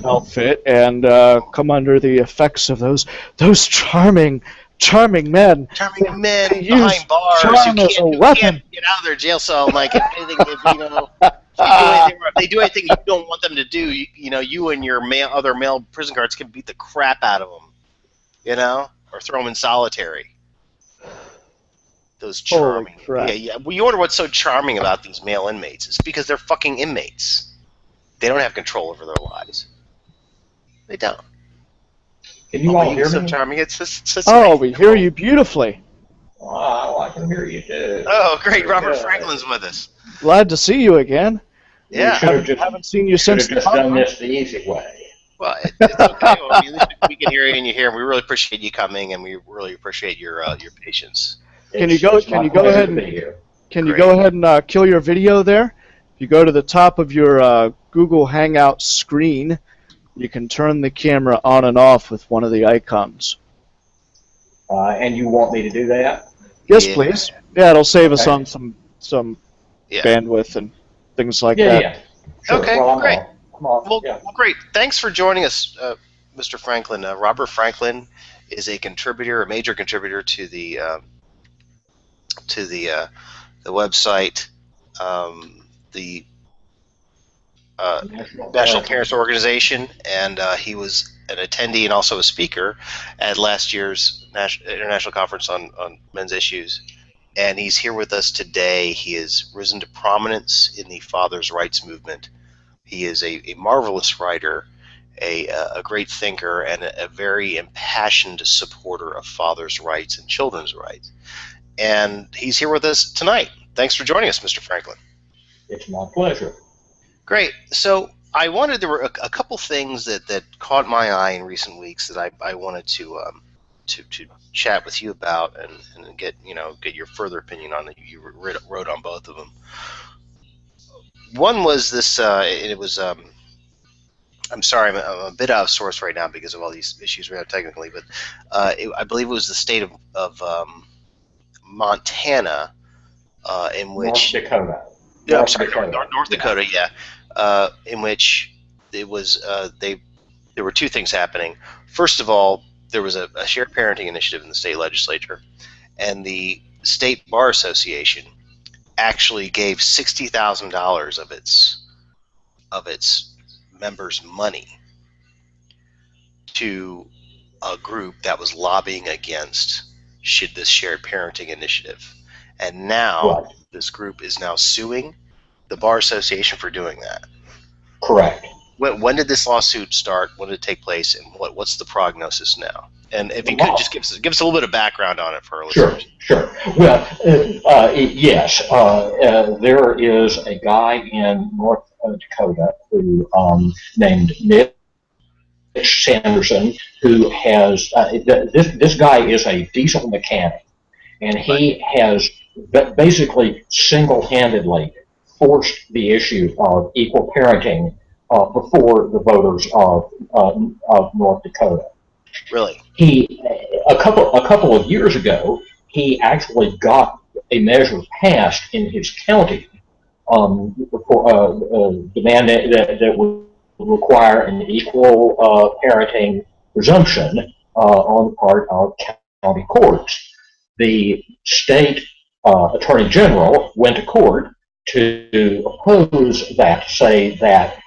outfit and come under the effects of those charming men. Charming men behind bars who can't get out of their jail cell. Like, if they do anything you don't want them to do, you and your other male prison guards can beat the crap out of them, or throw them in solitary. those Holy charming. crap. Yeah. Well, you wonder what's so charming about these male inmates. It's because they're fucking inmates. They don't have control over their lives. They don't. Can you all Being hear so me? charming. It's just Oh, we hear you beautifully. Oh, I can hear you too. Oh, great! Very Robert good. Franklin's with us. Glad to see you again. Yeah. We should have just, Haven't seen you should since have just done this the easy way. Well, it's okay. Well, I mean, at least we can hear you and you hear. We really appreciate you coming, and we really appreciate your patience. Can you go ahead and kill your video there? If you go to the top of your Google Hangout screen, you can turn the camera on and off with one of the icons. And you want me to do that? Yes, Yeah. please. Yeah, it'll save us Okay. on some bandwidth and things like Yeah, that. yeah. Sure. Okay, well, great. Well, Well, great. Thanks for joining us, Mr. Franklin. Robert Franklin is a contributor, a major contributor to the website, the National Parents Organization, and he was an attendee and also a speaker at last year's International Conference on Men's Issues. And he's here with us today. He has risen to prominence in the fathers' rights movement. He is a marvelous writer, a great thinker, and a very impassioned supporter of fathers' rights and children's rights. And he's here with us tonight. Thanks for joining us, Mr. Franklin. It's my pleasure. Great. So there were a couple things that caught my eye in recent weeks that I wanted to chat with you about and get your further opinion on it. You wrote on both of them. One was this, it was, I'm sorry, I'm a bit out of source right now because of all these issues we have technically, but I believe it was the state of Montana, in which... North Dakota. Yeah, I'm sorry, North Dakota, yeah. In which it was, there were two things happening. First of all, there was a shared parenting initiative in the state legislature, and the State Bar Association actually gave $60,000 of its members' money to a group that was lobbying against this shared parenting initiative. And now this group is now suing the Bar Association for doing that. Correct. When did this lawsuit start? When did it take place? And what's the prognosis now? And if you could just give us a little bit of background on it for our listeners. Sure. Well, yes, there is a guy in North Dakota who named Mitch Sanderson who has this guy is a diesel mechanic, and he has basically single-handedly forced the issue of equal parenting before the voters of North Dakota. Really? He a couple of years ago, he actually got a measure passed in his county for demand that would require an equal parenting presumption on the part of county courts. The state attorney general went to court to oppose that, say that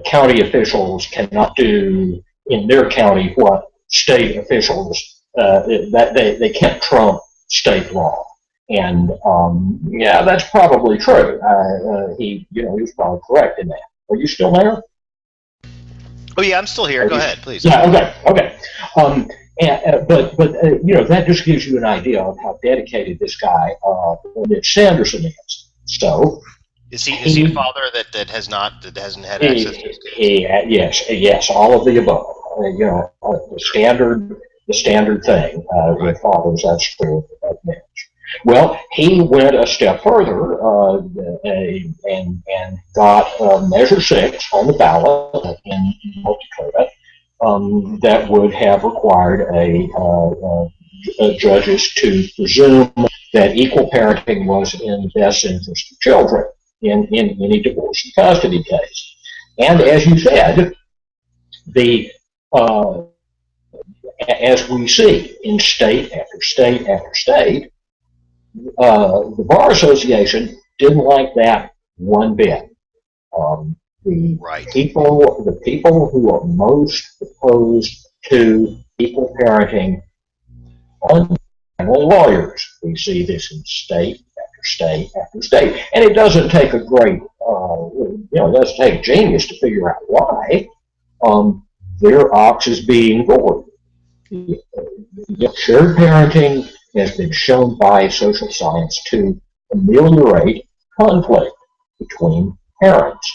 county officials cannot do in their county what state officials that they can't trump state law, and that's probably true. He was probably correct in that. Are you still there? Oh yeah, I'm still here. Go ahead, please. Yeah. Okay. But that just gives you an idea of how dedicated this guy, Mitch Sanderson, is. So. Is he a father that hasn't had access to? Yes, all of the above. The standard thing with fathers. That's true of Mitch. Well, he went a step further and got Measure 6 on the ballot in North Dakota that would have required judges to presume that equal parenting was in the best interest of children in any divorce and custody case. And as you said, as we see in state after state after state, the Bar Association didn't like that one bit. The people who are most opposed to equal parenting on family lawyers. We see this in state after state after state, and it doesn't take a great, it doesn't take a genius to figure out why their ox is being gored. Shared parenting has been shown by social science to ameliorate conflict between parents.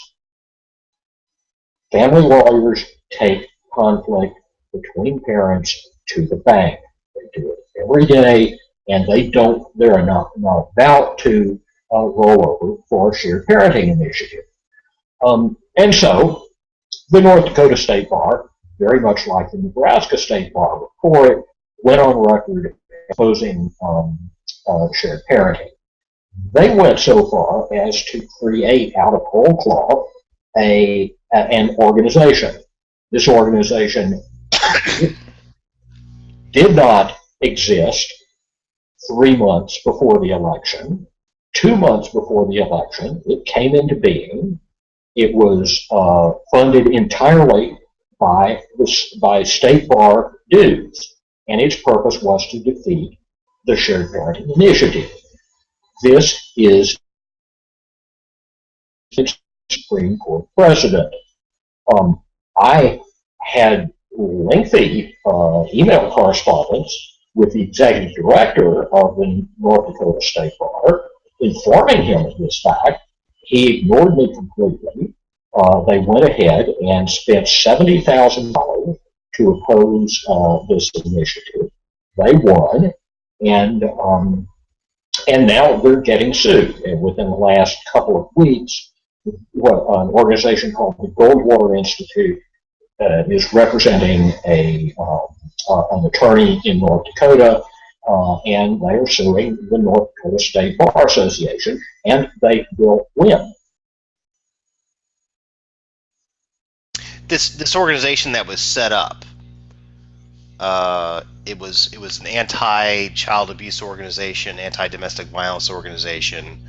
Family lawyers take conflict between parents to the bank. They do it every day, and they're not about to roll over for a shared parenting initiative. And so the North Dakota State Bar, very much like the Nebraska State Bar before it, went on record opposing shared parenting. They went so far as to create out of whole cloth an organization. This organization did not exist 3 months before the election. 2 months before the election, it came into being. It was funded entirely by state bar dues, and its purpose was to defeat the shared parenting initiative. This is Supreme Court precedent. I had lengthy email correspondence with the executive director of the North Dakota State Bar, informing him of this fact. He ignored me completely. They went ahead and spent $70,000 to oppose this initiative. They won, and now they're getting sued. And within the last couple of weeks, an organization called the Goldwater Institute is representing an attorney in North Dakota, and they are suing the North Dakota State Bar Association, and they will win. This organization that was set up, it was an anti-child abuse organization, anti-domestic violence organization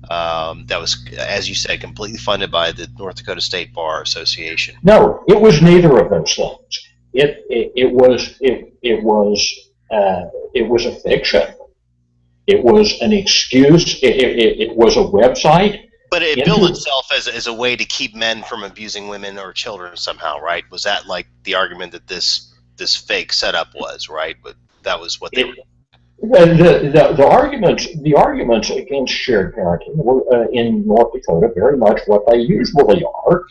that was, as you said, completely funded by the North Dakota State Bar Association. No, it was neither of those things. It was a fiction. It was an excuse. It was a website. But it billed itself as a way to keep men from abusing women or children somehow, right? Was that like the argument that this fake setup was, right? But that was what they were. The arguments against shared parenting were in North Dakota very much what they usually are,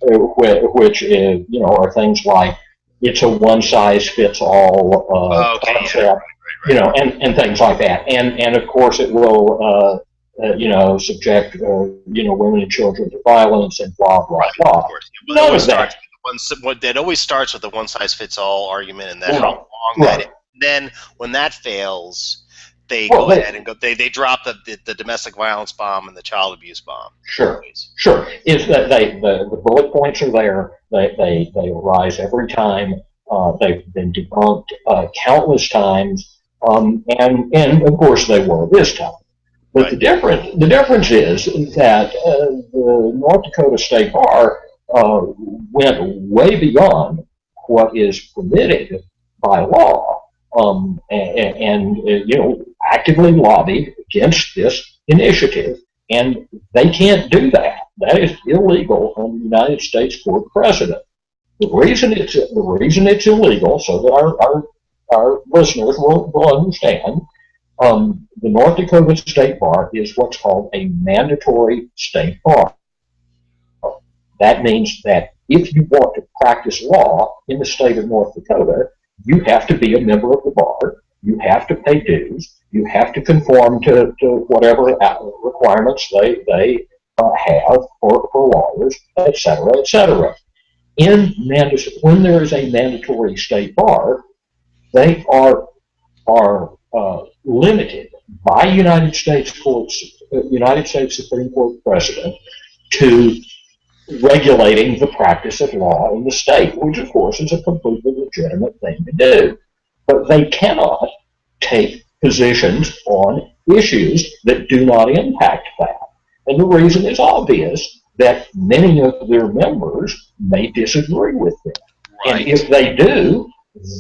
which is, are things like it's a one-size-fits-all concept, and things like that, and of course it will subject women and children to violence and blah blah blah. Of course. None of that. It always starts with the one-size-fits-all argument, and then how long that is. Then when that fails, they go ahead and they drop the domestic violence bomb and the child abuse bomb. Sure. It's that the bullet points are there. They arise every time. They've been debunked countless times, and of course they were this time. But the difference is that the North Dakota State Bar went way beyond what is permitted by law, and actively lobbied against this initiative, and they can't do that. That is illegal under United States court precedent. The reason it's illegal, so that our listeners will understand. The North Dakota State Bar is what's called a mandatory state bar. That means that if you want to practice law in the state of North Dakota, you have to be a member of the bar, you have to pay dues, you have to conform to whatever requirements they have for lawyers, etc., etc. When there is a mandatory state bar, they are limited by United States Supreme Court precedent to regulating the practice of law in the state, which of course is a completely legitimate thing to do. But they cannot take positions on issues that do not impact that. And the reason is obvious, that many of their members may disagree with them. Right. And if they do,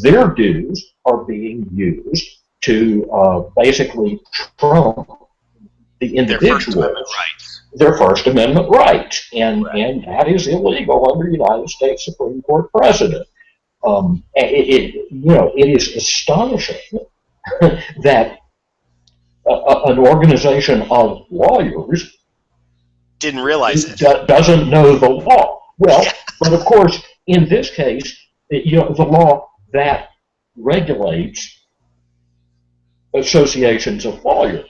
their dues are being used to basically trump the individuals, their First Amendment rights, and that is illegal under United States Supreme Court precedent. It is astonishing that an organization of lawyers didn't realize it. Doesn't know the law. Well, but of course, in this case, the law that regulates associations of lawyers.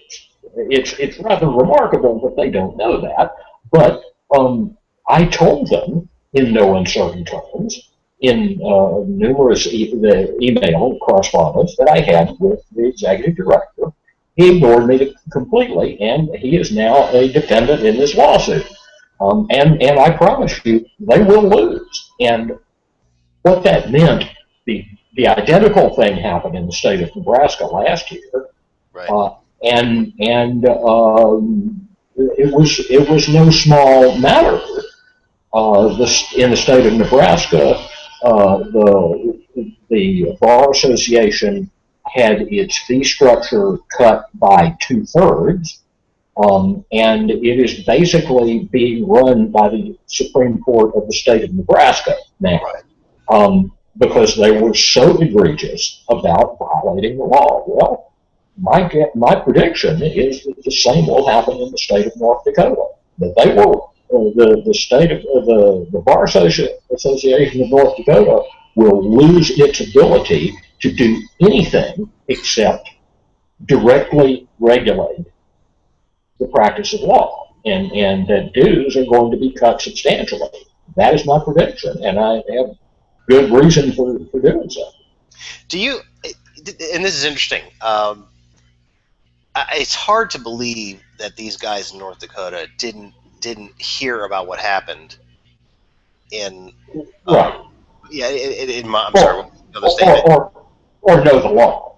It's rather remarkable that they don't know that. But I told them in no uncertain terms, in numerous email correspondence that I had with the executive director. He ignored me completely, and he is now a defendant in this lawsuit. And I promise you, they will lose. And what that meant, the identical thing happened in the state of Nebraska last year, and it was no small matter. In the state of Nebraska, the Bar Association had its fee structure cut by 2/3, and it is basically being run by the Supreme Court of the state of Nebraska now, because they were so egregious about violating the law. Well, my prediction is that the same will happen in the state of North Dakota. That they will, the state of the Bar Association of North Dakota will lose its ability to do anything except directly regulate the practice of law, and that dues are going to be cut substantially. That is my prediction, and I have good reason for doing so. Do you? And this is interesting. It's hard to believe that these guys in North Dakota didn't hear about what happened in I'm sorry, another statement. Or know the law.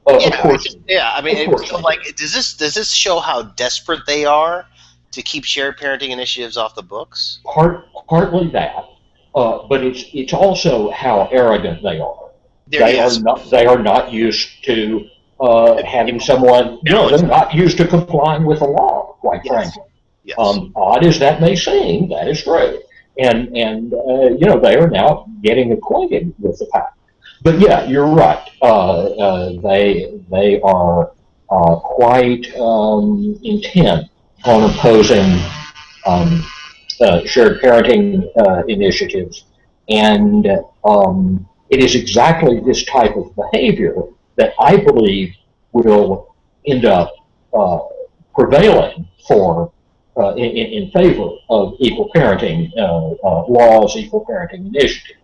Of course. I mean, does this show how desperate they are to keep shared parenting initiatives off the books? Partly that, but it's also how arrogant they are. They are not used to having someone. They're not used to complying with the law. Quite frankly, odd as that may seem, that is true. And they are now getting acquainted with the fact. But yeah, you're right. They are quite intent on opposing shared parenting initiatives, and it is exactly this type of behavior that I believe will end up prevailing for in favor of equal parenting laws, equal parenting initiatives.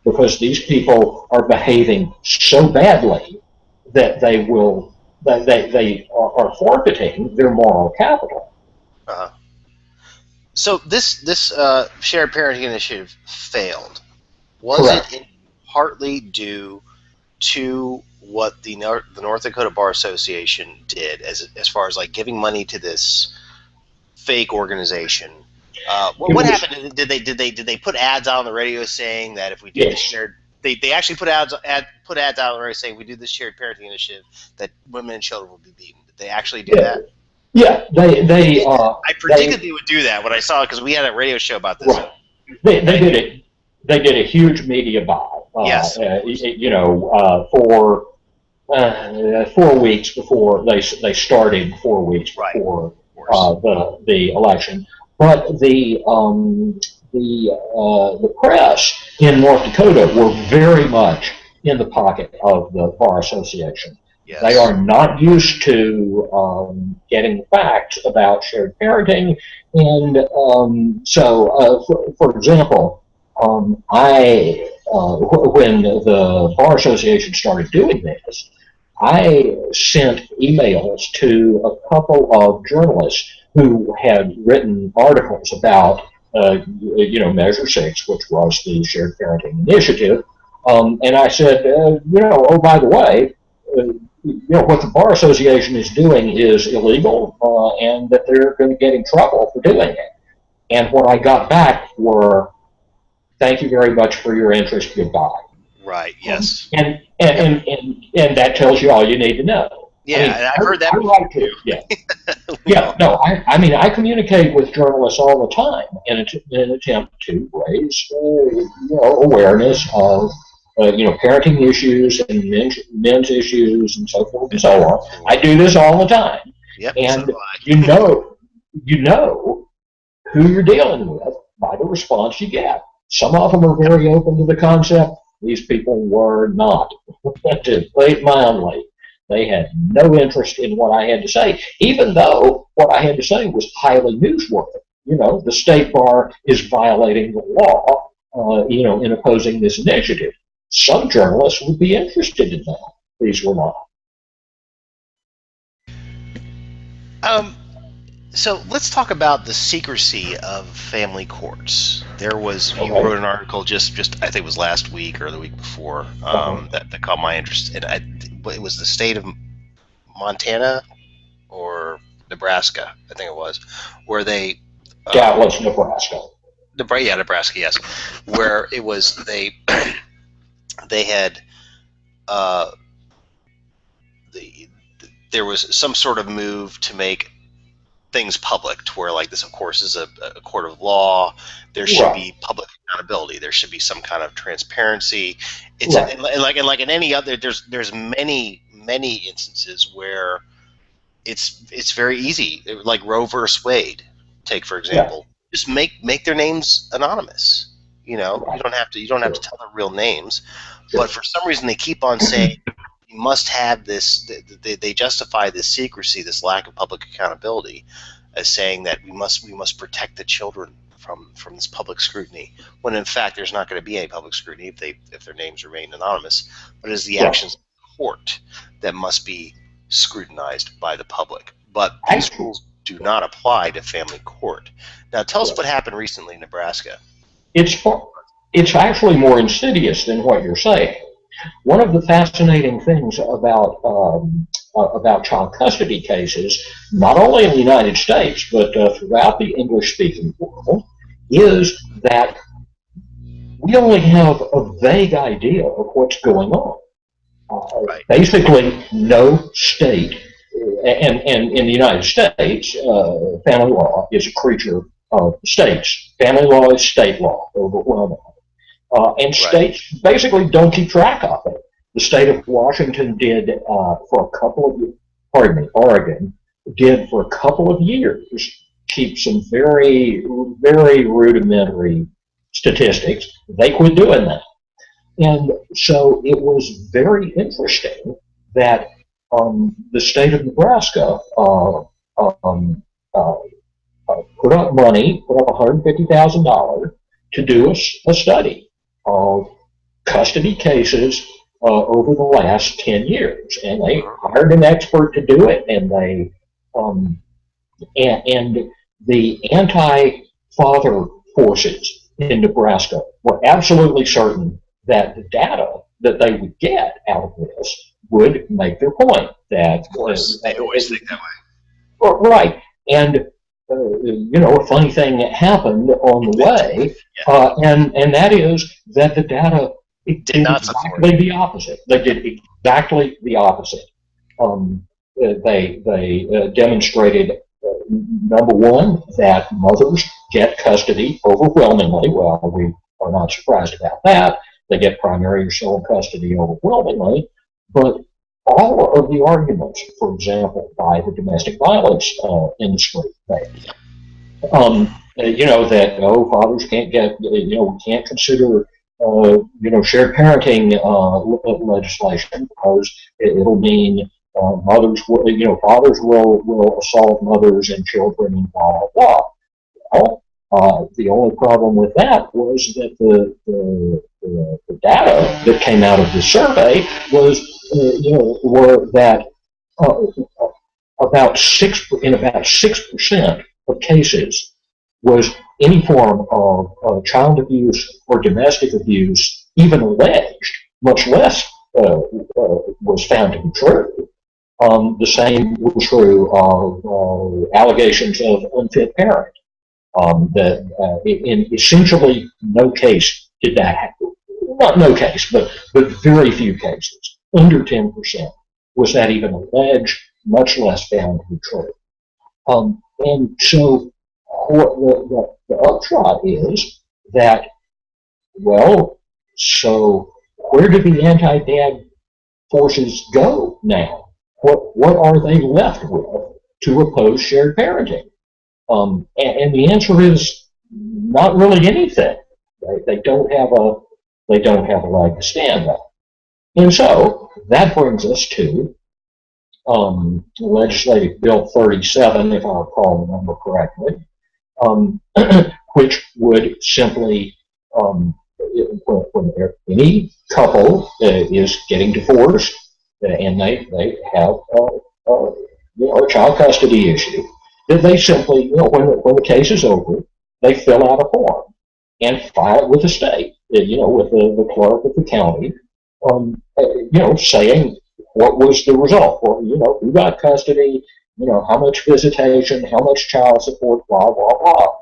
Because these people are behaving so badly that they are forfeiting their moral capital. So this shared parenting initiative failed. Was Correct. it partly due to what the North Dakota Bar Association did as far as like giving money to this fake organization? What happened? Did they put ads out on the radio saying that if we do this shared, they actually put ads out on the radio saying we do this shared parenting initiative that women and children will be beaten? Did they actually do that? Yeah, they. I predicted they would do that when I saw it because we had a radio show about this. Right. They did it. They did a huge media buy. Yes. For 4 weeks before they started. 4 weeks before the election. But the press in North Dakota were very much in the pocket of the Bar Association. Yes. They are not used to getting facts about shared parenting, and so, for example, when the Bar Association started doing this, I sent emails to a couple of journalists who had written articles about, Measure 6, which was the shared parenting initiative, and I said, oh, by the way, what the Bar Association is doing is illegal, and that they're going to get in trouble for doing it. And what I got back were, thank you very much for your interest, goodbye. Right. Yes. And that tells you all you need to know. Yeah, I mean, and I've heard that I before write to, too. yeah. Yeah, no, I mean, I communicate with journalists all the time in an attempt to raise, awareness of, parenting issues and men's issues and so forth and so on. I do this all the time, Yep. So and do I. you know who you're dealing with by the response you get. Some of them are very open to the concept. These people were not. To put it mildly. They had no interest in what I had to say, even though what I had to say was highly newsworthy. The state bar is violating the law, in opposing this initiative. Some journalists would be interested in that. These were not. So let's talk about the secrecy of family courts. You Okay. wrote an article just I think it was last week or the week before that caught my interest, and it was the state of Montana or Nebraska, I think it was, where they Doubtless Nebraska. Nebraska, yes, where it was they had there was some sort of move to make things public, to where, like, this of course is a court of law. There should be public accountability. There should be some kind of transparency. It's Right. and like in any other, there's many instances where it's very easy, like Roe versus Wade, take for example. Just make their names anonymous. Right. You don't have to tell their real names. Sure. But for some reason they keep on saying you must have this. They justify this secrecy, this lack of public accountability, as saying that we must protect the children from this public scrutiny. When in fact there's not going to be any public scrutiny if their names remain anonymous. But it's the actions of the court that must be scrutinized by the public. But these rules do not apply to family court. Now tell us what happened recently in Nebraska. It's actually more insidious than what you're saying. One of the fascinating things about child custody cases, not only in the United States but throughout the English-speaking world, is that we only have a vague idea of what's going on. Right. Basically, no state, and in the United States, family law is a creature of states. Family law is state law, overwhelmingly. And states basically don't keep track of it. The state of Washington did Oregon did for a couple of years keep some very, very rudimentary statistics. They quit doing that. And so it was very interesting that the state of Nebraska put up $150,000 to do a study of custody cases over the last 10 years, and they hired an expert to do it, and they and the anti-father forces in Nebraska were absolutely certain that the data that they would get out of this would make their point. That, of course, they always think that way. Right, and a funny thing happened on the way, and that is that the data did exactly the opposite. They did exactly the opposite. They demonstrated, number one, that mothers get custody overwhelmingly. Well, we are not surprised about that. They get primary or sole custody overwhelmingly, but all of the arguments, for example, by the domestic violence industry, that fathers can't get, we can't consider, shared parenting legislation because it'll mean fathers will assault mothers and children and blah blah blah. Well, the only problem with that was that the data that came out of the survey was, were that about 6% of cases was any form of child abuse or domestic abuse, even alleged, much less was found to be true. The same was true of allegations of unfit parent. That in essentially no case did that happen. not no case, but very few cases, under 10%, was that even alleged, much less found to be true. And so the upshot is that, well, so where do the anti-dad forces go now? What are they left with to oppose shared parenting? And the answer is not really anything. They don't have a leg to stand on. And so that brings us to Legislative Bill 37, if I recall the number correctly, which would simply, when any couple is getting divorced and they have a child custody issue, that they simply, when the case is over, they fill out a form and file it with the state, with the clerk of the county, saying what was the result, or who got custody, how much visitation, how much child support, blah blah blah.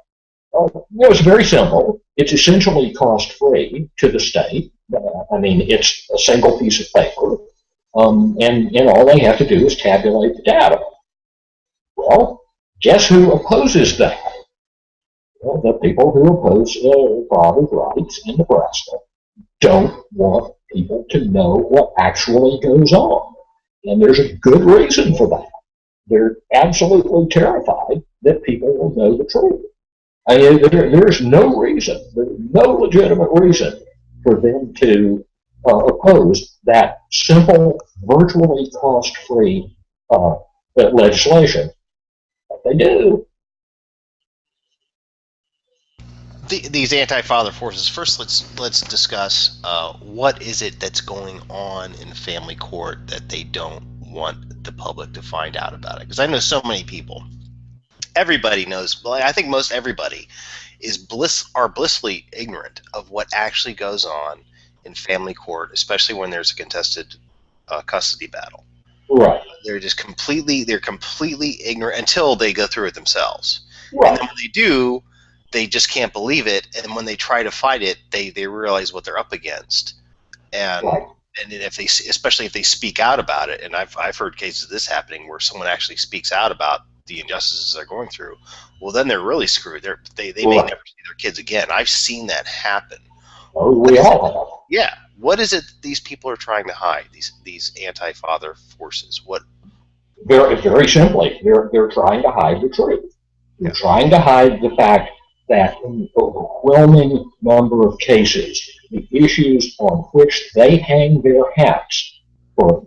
It's very simple. It's essentially cost-free to the state. It's a single piece of paper, and all they have to do is tabulate the data. Well, guess who opposes that? Well, the people who oppose father's rights in Nebraska don't want people to know what actually goes on. And there's a good reason for that. They're absolutely terrified that people will know the truth. There's no reason, there's no legitimate reason for them to oppose that simple, virtually cost-free legislation. But they do. These anti-father forces. First, let's discuss what is it that's going on in family court that they don't want the public to find out about it. Because I know so many people. Everybody knows. Well, I think most everybody are blissfully ignorant of what actually goes on in family court, especially when there's a contested custody battle. Right. They're completely ignorant until they go through it themselves. Right. And then when they do, they just can't believe it, and when they try to fight it, they realize what they're up against, and right. And especially if they speak out about it, and I've heard cases of this happening where someone actually speaks out about the injustices they're going through, well, then they're really screwed. They may never see their kids again. I've seen that happen. Oh, we all have. Yeah. What is it these people are trying to hide? These anti-father forces. What? Very simply, they're trying to hide the truth. They're trying to hide the fact that in the overwhelming number of cases, the issues on which they hang their hats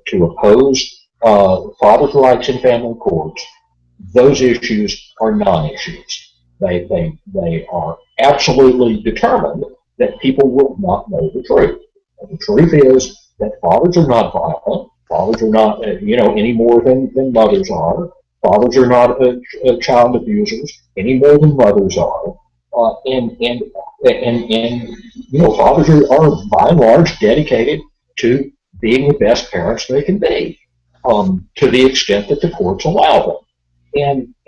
to oppose father's rights in family courts, those issues are non-issues. They are absolutely determined that people will not know the truth. And the truth is that fathers are not violent. Fathers are not, any more than mothers are. Fathers are not child abusers any more than mothers are. And fathers are by and large dedicated to being the best parents they can be, to the extent that the courts allow them.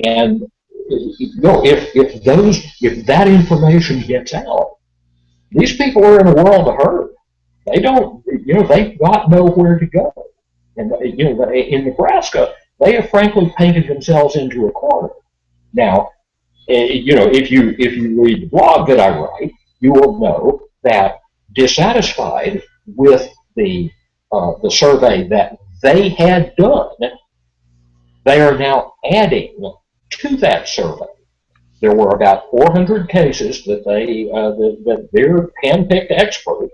And if that information gets out, these people are in a world of hurt. They don't, they've got nowhere to go. And in Nebraska, they have frankly painted themselves into a corner. Now, if you read the blog that I write, you will know that dissatisfied with the survey that they had done, they are now adding to that survey. There were about 400 cases that that their hand-picked expert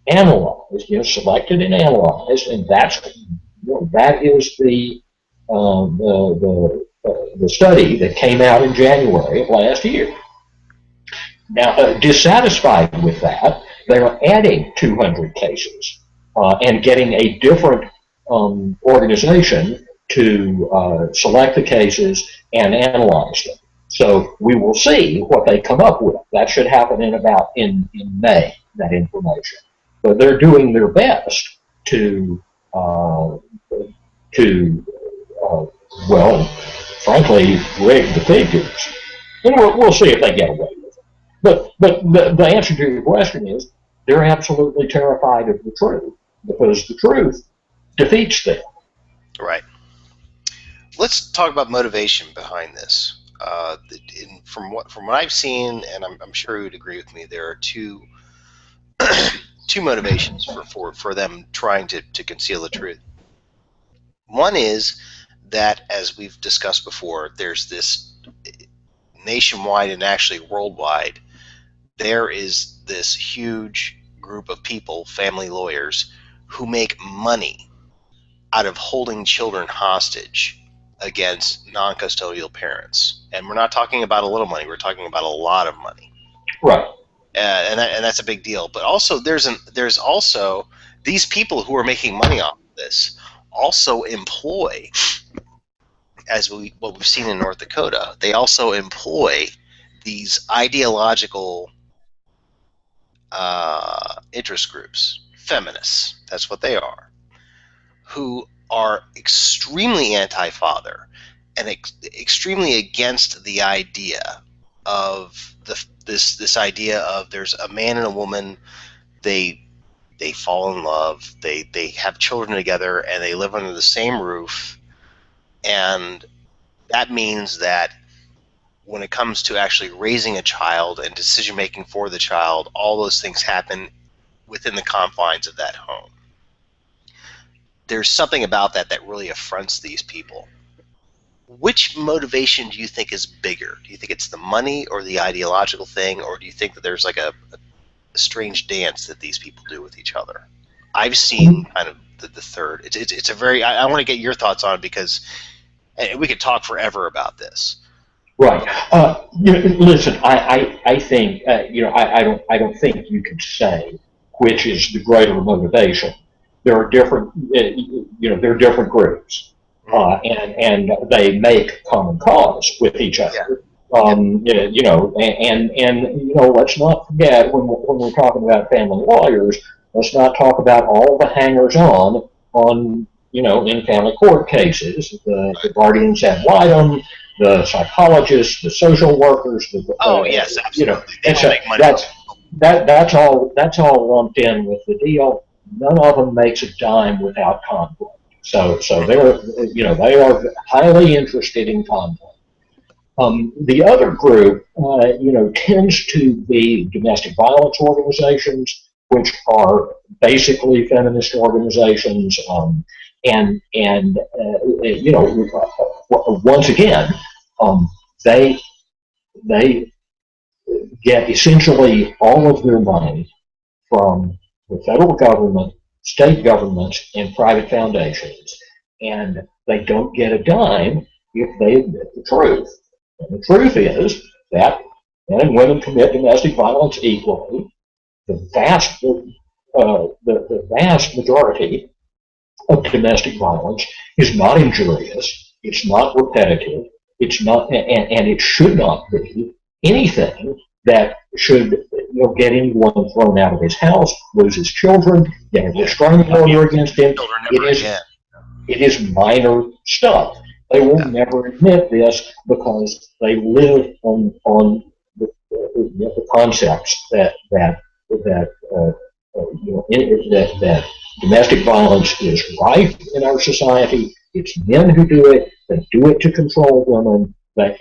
analyzed, selected and analyzed, and that is the study that came out in January of last year. Now, dissatisfied with that, they are adding 200 cases and getting a different organization to select the cases and analyze them. So we will see what they come up with. That should happen in May, that information. But they're doing their best to frankly, rig the figures. And we'll see if they get away with it. But the answer to your question is, They're absolutely terrified of the truth because the truth defeats them. Right. Let's talk about motivation behind this. From what I've seen, and I'm sure you would agree with me, there are two motivations for them trying to conceal the truth. One is that, as we've discussed before, there's this nationwide and actually worldwide, there is this huge group of people, family lawyers, who make money out of holding children hostage against non-custodial parents. And we're not talking about a little money, we're talking about a lot of money. Right. And that's a big deal. But also there's also these people who are making money off of this also employ, as what we've seen in North Dakota, they also employ these ideological interest groups, feminists, that's what they are, who are extremely anti-father and extremely against the idea of this idea of there's a man and a woman, they fall in love, they have children together, and they live under the same roof, and that means that when it comes to actually raising a child and decision making for the child, all those things happen within the confines of that home. There's something about that really affronts these people. Which motivation do you think is bigger? Do you think it's the money or the ideological thing, or do you think that there's like a strange dance that these people do with each other? I've seen kind of the third. It's a very, I want to get your thoughts on it, because we could talk forever about this. Right. Listen, I think I don't think you can say which is the greater motivation. There are different there are different groups, and they make common cause with each other. Let's not forget when we're talking about family lawyers, let's not talk about all the hangers-on in family court cases, the guardians ad litem, the psychologists, the social workers. Yes, absolutely. That's all lumped in with the deal. None of them makes a dime without conflict. So they are highly interested in conflict. The other group, tends to be domestic violence organizations, which are basically feminist organizations. Once again, they get essentially all of their money from the federal government, state governments, and private foundations, and they don't get a dime if they admit the truth. And the truth is that men and women commit domestic violence equally. The vast majority of domestic violence is not injurious, it's not repetitive, it's not, and it should not be anything that should get anyone thrown out of his house, lose his children, get a restraining order against him. It is minor stuff. They will never admit this because they live on the concepts that domestic violence is rife in our society. It's men who do it. They do it to control women. It's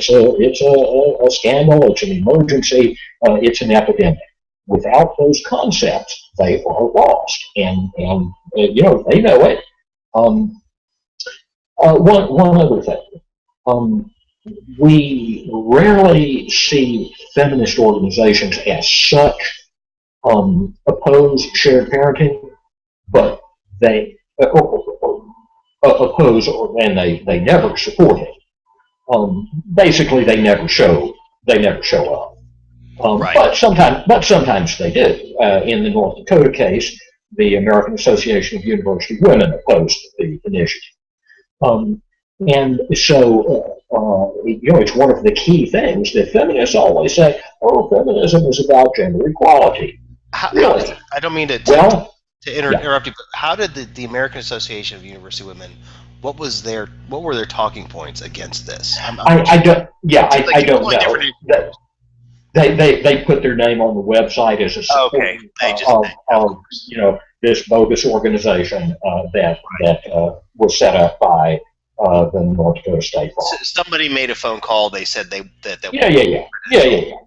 a scandal. It's an emergency. It's an epidemic. Without those concepts, they are lost, and they know it. One other thing. We rarely see feminist organizations as such oppose shared parenting, but they oppose and they never support it. Basically, they never show up. Right. But sometimes they do. In the North Dakota case, the American Association of University Women opposed the initiative. And so, it's one of the key things that feminists always say, feminism is about gender equality. Really? I don't mean to interrupt you, but how did the American Association of University Women, what were their talking points against this? I don't know. They put their name on the website as a support Okay, they just of this bogus organization that was set up by the North Dakota State Law. somebody made a phone call. They said that Yeah.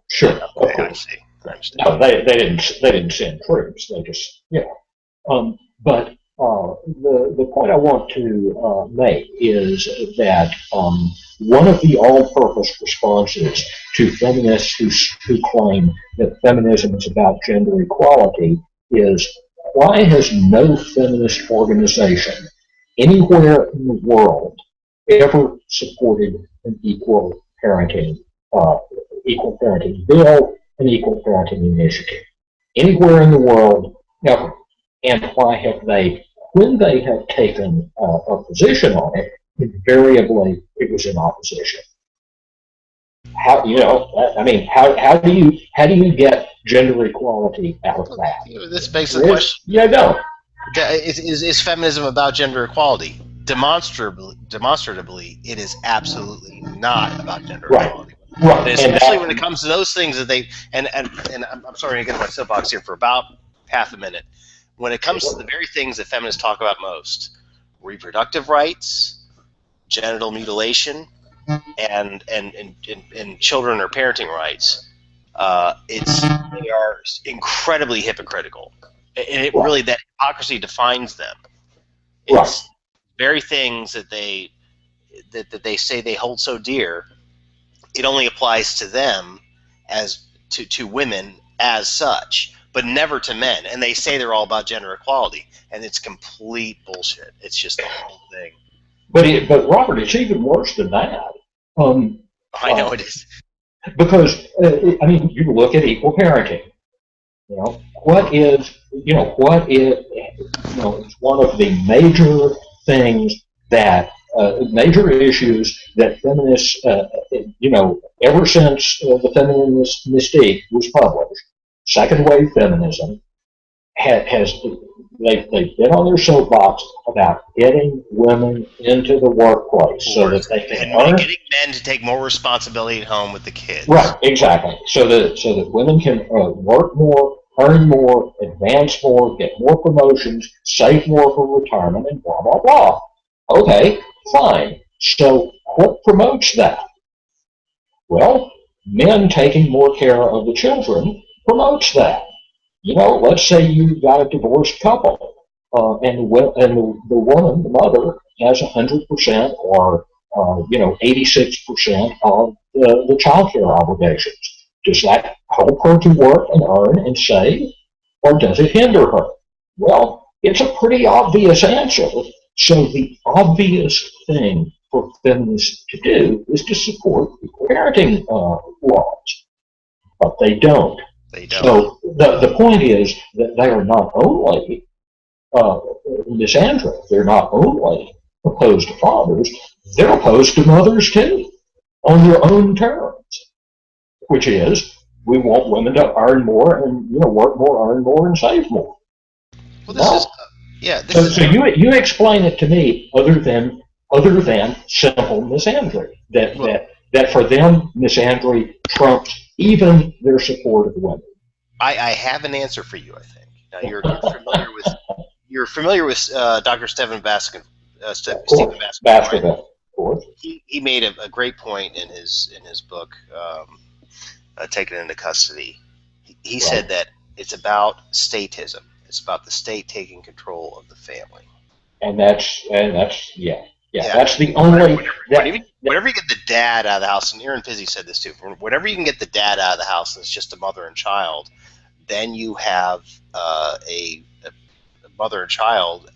Sure, of Okay, I course. see. I understand. No, they didn't send troops. They just But the point I want to make is that one of the all-purpose responses to feminists who claim that feminism is about gender equality is, why has no feminist organization anywhere in the world ever supported an equal parenting bill, an equal parenting initiative? Anywhere in the world, ever. And why have they, when they have taken a position on it, invariably it was in opposition? How do you get gender equality out of that? This begs the question. Yeah, no. Is feminism about gender equality? Demonstratively, it is absolutely not about gender equality. Right. Especially when it comes to those things that they and I'm sorry to get on my soapbox here for about half a minute. When it comes to the very things that feminists talk about most, reproductive rights, genital mutilation, and children or parenting rights, they are incredibly hypocritical, and it really, that hypocrisy defines them. It's very things that they say they hold so dear. It only applies to them as to women as such, but never to men. And they say they're all about gender equality, and it's complete bullshit. It's just the whole thing. But Robert, it's even worse than that. I know it is. Because you look at equal parenting. It's one of the major things that major issues that feminists, ever since the feminist mystique was published, second wave feminism they've been on their soapbox about getting women into the workplace so that they can getting men to take more responsibility at home with the kids. Right, exactly. So that women can work more, earn more, advance more, get more promotions, save more for retirement, and blah blah blah. Okay, fine. So what promotes that? Well, men taking more care of the children promotes that. Let's say you've got a divorced couple, and the woman, the mother, has 100% or 86% of the child care obligations. Does that help her to work and earn and save, or does it hinder her? Well, it's a pretty obvious answer. So the obvious thing for feminists to do is to support equal parenting laws, but they don't. So the point is that they are not only misandric, they're not only opposed to fathers, they're opposed to mothers too, on their own terms, which is, we want women to earn more and work more, earn more, and save more. Well, So you explain it to me other than simple misandry, that for them misandry trumps even their support of women. I have an answer for you. I think now you're familiar with Dr. Stephen Baskin. Stephen Baskin. Right? He made a great point in his book, Taken into Custody. He said that it's about statism. It's about the state taking control of the family. And that's the only. Whenever you get the dad out of the house, and Aaron Pizzi said this too. Whenever you can get the dad out of the house, and it's just a mother and child, then you have a mother and child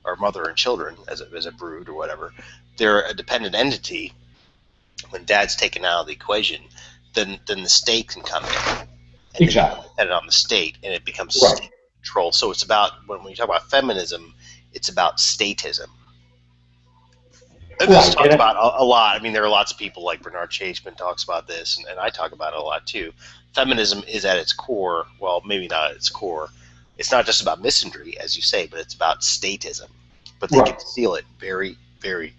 or mother and children as a brood or whatever. They're a dependent entity. When dad's taken out of the equation, then the state can come in. Exactly. And on the state, and it becomes state control. So it's about, when you talk about feminism, it's about statism. This is talked about a lot. I mean, there are lots of people like Bernard Chaseman talks about this, and I talk about it a lot too. Feminism is at its core, well, maybe not at its core. It's not just about misandry, as you say, but it's about statism. But they conceal it very, very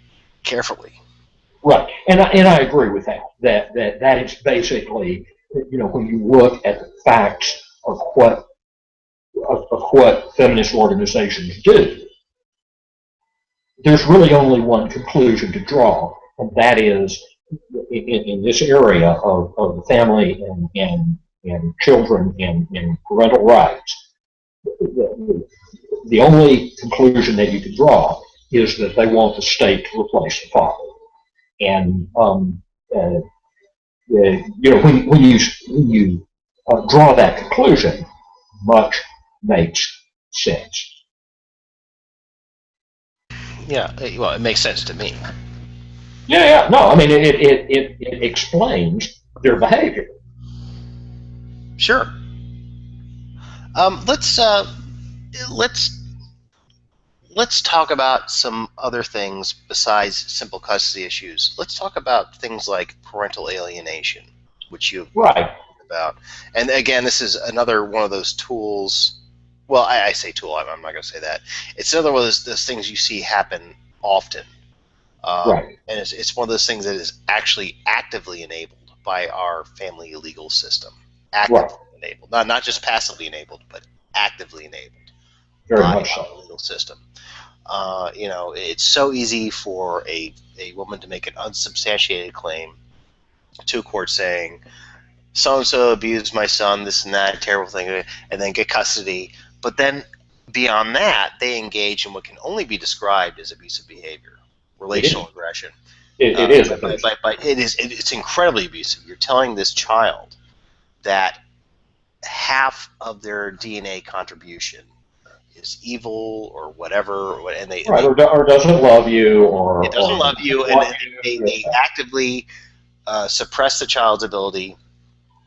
carefully. Right, and I agree with that. That is basically, when you look at the facts of what feminist organizations do, there's really only one conclusion to draw, and that is, in this area of the family and children and parental rights, the only conclusion that you can draw is that they want the state to replace the father. And when you draw that conclusion, much makes sense. Yeah, well, it makes sense to me. Yeah. No, I mean it explains their behavior. Sure. Let's talk about some other things besides simple custody issues. Let's talk about things like parental alienation, which you've right about. And again, this is another one of those tools. Well, I say tool. I'm not going to say that. It's another one of those things you see happen often. Right. And it's one of those things that is actually actively enabled by our family legal system. Actively enabled, not just passively enabled, but actively enabled Very by much so. our legal system. It's so easy for a woman to make an unsubstantiated claim to a court saying, so-and-so abused my son, this and that, terrible thing, and then get custody. But then beyond that, they engage in what can only be described as abusive behavior, relational aggression. It is. But it's incredibly abusive. You're telling this child that half of their DNA contribution is evil or whatever, and or doesn't love you, or it doesn't love you, and they actively suppress the child's ability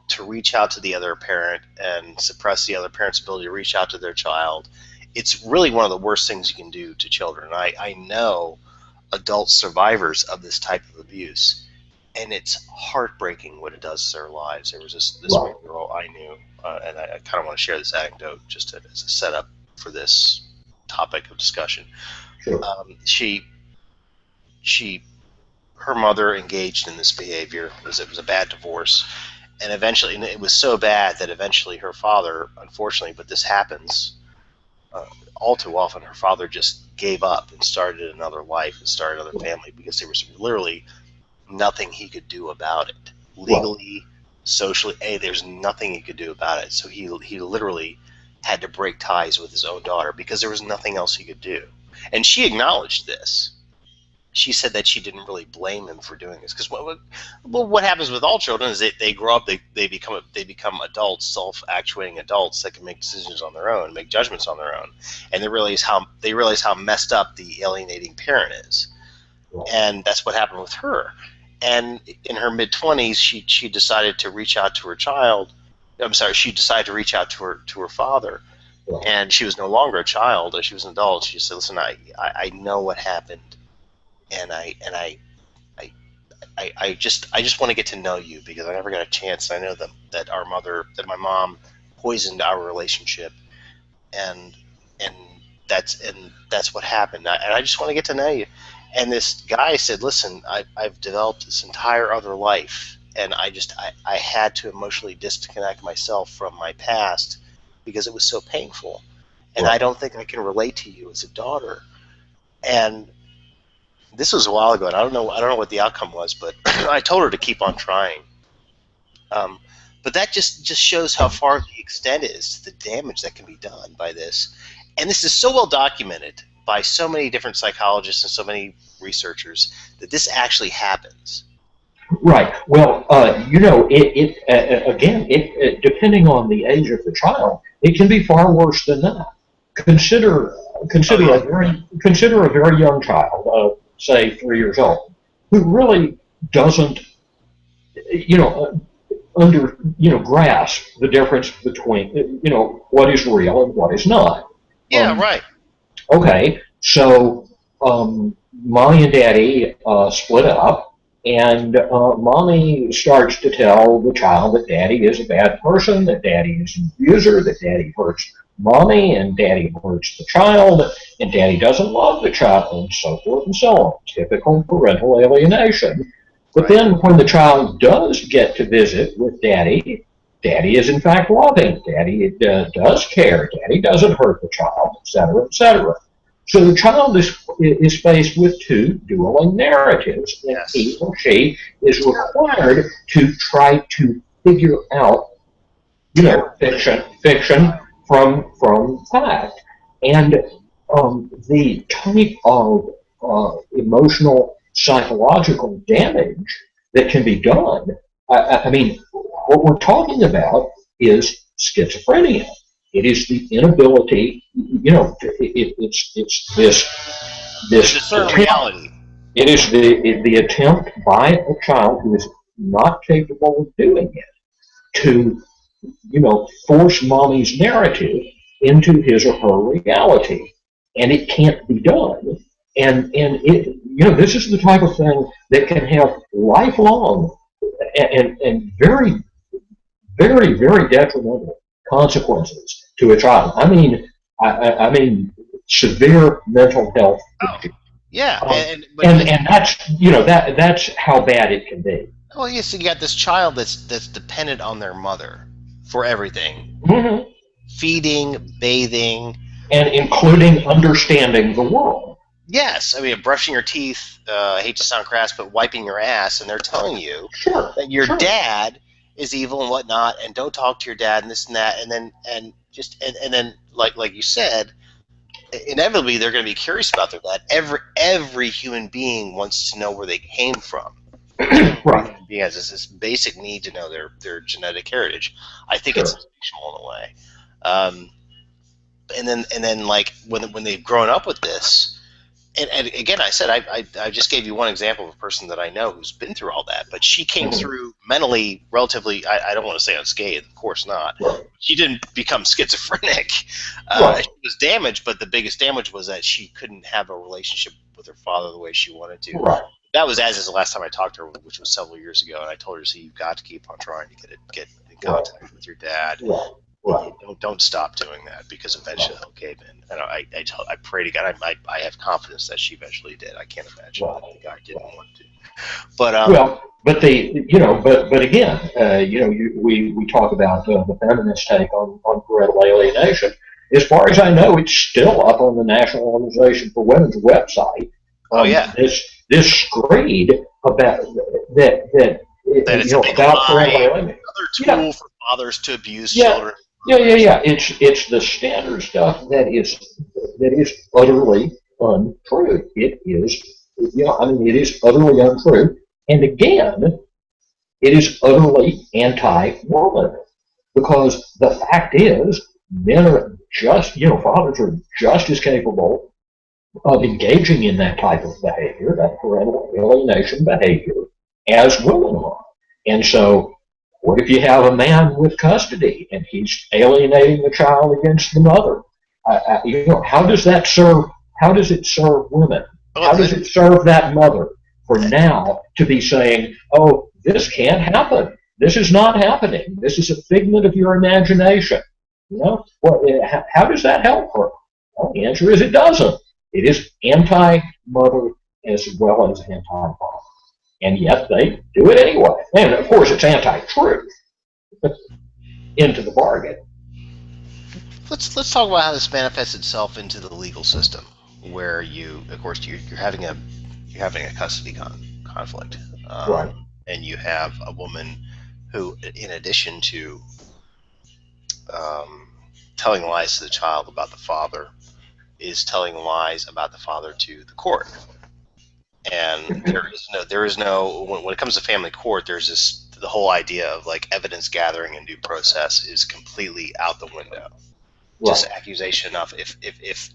to reach out to the other parent and suppress the other parent's ability to reach out to their child. It's really one of the worst things you can do to children. I know adult survivors of this type of abuse, and it's heartbreaking what it does to their lives. There was this one girl I knew, and I kind of want to share this anecdote just as a setup for this topic of discussion. Sure. Her mother engaged in this behavior. It was a bad divorce, and eventually, and it was so bad that eventually her father, unfortunately, but this happens all too often, her father just gave up and started another life and started another family because there was literally nothing he could do about it. Legally, socially, there's nothing he could do about it. So he literally had to break ties with his own daughter because there was nothing else he could do. And she acknowledged this. She said that she didn't really blame him for doing this because what happens with all children is they grow up, they become adults, self-actuating adults that can make decisions on their own, make judgments on their own, and they realize how messed up the alienating parent is, and that's what happened with her. And in her mid-20s, she decided to reach out to her child. I'm sorry, she decided to reach out to her father, and she was no longer a child; she was an adult. She said, "Listen, I know what happened. And I just want to get to know you because I never got a chance. I know that my mom poisoned our relationship, and that's what happened. And I just want to get to know you." And this guy said, "Listen, I've developed this entire other life, and I had to emotionally disconnect myself from my past because it was so painful, and I don't think I can relate to you as a daughter." And this was a while ago, and I don't know what the outcome was, but I told her to keep on trying. But that just shows how far the extent is to the damage that can be done by this. And this is so well documented by so many different psychologists and so many researchers that this actually happens. Right. Well, it depending on the age of the child, it can be far worse than that. Consider a very young child, say 3 years old, who really doesn't, grasp the difference between, what is real and what is not. Yeah, right. Okay, so mommy and daddy split up, and mommy starts to tell the child that daddy is a bad person, that daddy is an abuser, that daddy hurts mommy, and daddy hurts the child, and daddy doesn't love the child, and so forth and so on. Typical parental alienation. But then when the child does get to visit with daddy, daddy is in fact loving. Daddy does care. Daddy doesn't hurt the child, etc., etc. So the child is faced with two dueling narratives, and Yes. he or she is required to try to figure out, fiction from fact, and the type of emotional psychological damage that can be done. I mean, what we're talking about is schizophrenia. It is the inability, it's this Discern attempt. reality. It is the attempt by a child who is not capable of doing it to, force mommy's narrative into his or her reality, and it can't be done. And it, this is the type of thing that can have lifelong and very, very, very detrimental consequences to a child. I mean, severe mental health issues. Yeah, And that's that's how bad it can be. well, yes, you got this child that's dependent on their mother for everything, Mm-hmm. feeding, bathing, And including understanding the world. yes, I mean, brushing your teeth. I hate to sound crass, but wiping your ass, and they're telling you Sure. that your sure. dad is evil and whatnot, and don't talk to your dad, and this and that, and then like you said, inevitably they're going to be curious about their dad. Every human being wants to know where they came from. Right. Being has this basic need to know their genetic heritage. I think Sure. it's instinctual in a way. And then like when they've grown up with this, and again, I said I just gave you one example of a person that I know who's been through all that, but she came through mentally relatively. I don't want to say unscathed, of course not. Right. She didn't become schizophrenic. Right. She was damaged, but the biggest damage was that she couldn't have a relationship with her father the way she wanted to. Right. That was as is the last time I talked to her, which was several years ago, and I told her, "See, you've got to keep on trying to get in contact with your dad. Right. Right. Don't stop doing that because eventually they'll cave in." And I pray to God, I have confidence that she eventually did. I can't imagine that the guy didn't want to. But but again, we talk about the feminist take on parental alienation. As far as I know, it's still up on the National Organization for Women's website. Oh yeah, this screed about that it's a big about lie, parental alienation. another tool for fathers to abuse Yeah. children. Yeah. It's the standard stuff that is utterly untrue. It is, it is utterly untrue. And again, it is utterly anti-woman, because the fact is, men are fathers are just as capable of engaging in that type of behavior, that parental alienation behavior, as women are. And so, what if you have a man with custody and he's alienating the child against the mother? How does that serve? How does it serve women? How does it serve that mother for now to be saying, "Oh, this can't happen. This is not happening. This is a figment of your imagination"? How does that help her? Well, the answer is it doesn't. It is anti-mother as well as anti-father. And yet they do it anyway. And of course it's anti-truth into the bargain. Let's talk about how this manifests itself into the legal system, where you're having a custody conflict, Right. and you have a woman who, in addition to telling lies to the child about the father, is telling lies about the father to the court. And there is no when it comes to family court, there's the whole idea of like evidence gathering and due process is completely out the window. Right. Just accusation of if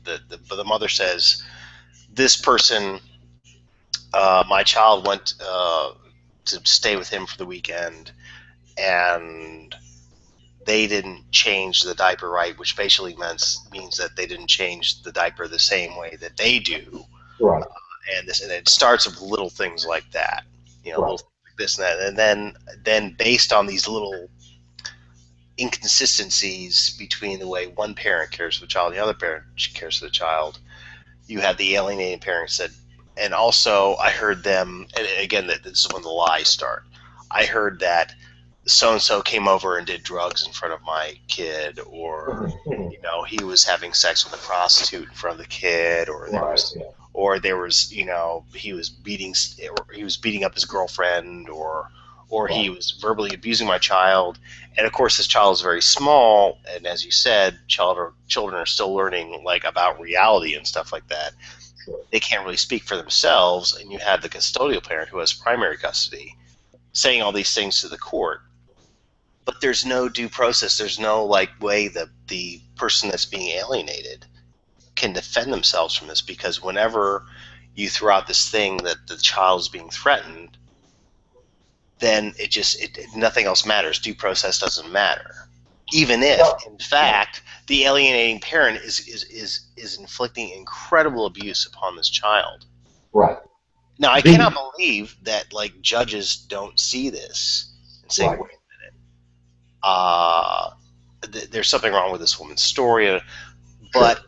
the mother says, this person, my child went to stay with him for the weekend, and they didn't change the diaper right, which basically means that they didn't change the diaper the same way that they do. Right. And it starts with little things like that, Right. little things like this and that, and then based on these little inconsistencies between the way one parent cares for the child and the other parent cares for the child. You have the alienating parents that, and also I heard them, and again, that this is when the lies start. I heard that so and so came over and did drugs in front of my kid, or he was having sex with a prostitute in front of the kid, or there was he was beating up his girlfriend, or he was verbally abusing my child. And of course, this child is very small, and as you said, children are still learning about reality and stuff like that. They can't really speak for themselves, and you have the custodial parent who has primary custody saying all these things to the court. But there's no due process. There's no way that the person that's being alienated can defend themselves from this, because whenever you throw out this thing that the child is being threatened, then nothing else matters. Due process doesn't matter, even if, in fact, the alienating parent is inflicting incredible abuse upon this child. Right. Now, I cannot believe that judges don't see this and say, right. Wait a minute, there's something wrong with this woman's story. But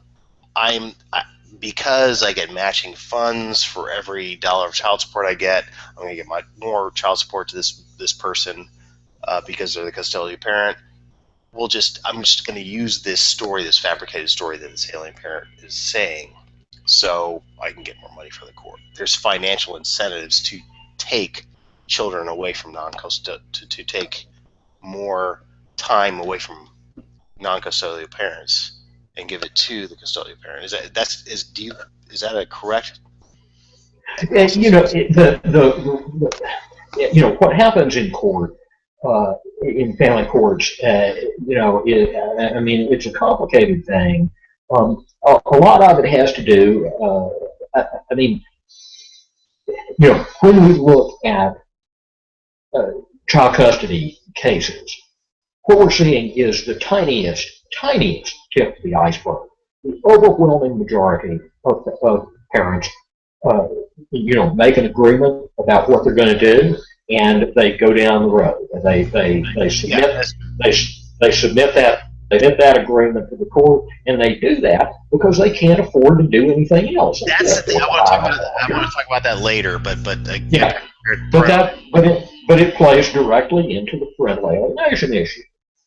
because I get matching funds for every dollar of child support I get, I'm going to get more child support to this person because they're the custodial parent. I'm just going to use this story, this fabricated story that this alien parent is saying, so I can get more money for the court. There's financial incentives to take children away from to take more time away from non-custodial parents and give it to the custodial parent. Is that a correct? What happens in court, in family courts, it's a complicated thing. A lot of it has to do. When we look at child custody cases, what we're seeing is the tiniest tip of the iceberg. The overwhelming majority of parents, make an agreement about what they're going to do, and they go down the road. And they submit that agreement to the court, and they do that because they can't afford to do anything else. That's the thing. I want to talk about that later, but it plays directly into the parental alienation issue.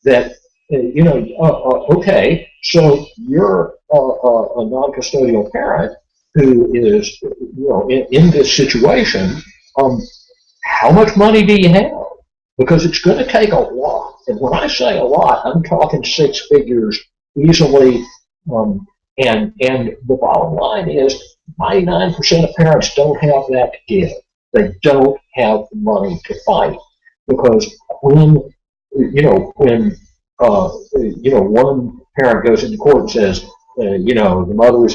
That okay, so you're a non-custodial parent who is in this situation. How much money do you have? Because it's going to take a lot. And when I say a lot, I'm talking six figures easily. And the bottom line is 99% of parents don't have that to give. They don't have the money to fight. Because when one parent goes into court and says, the mother is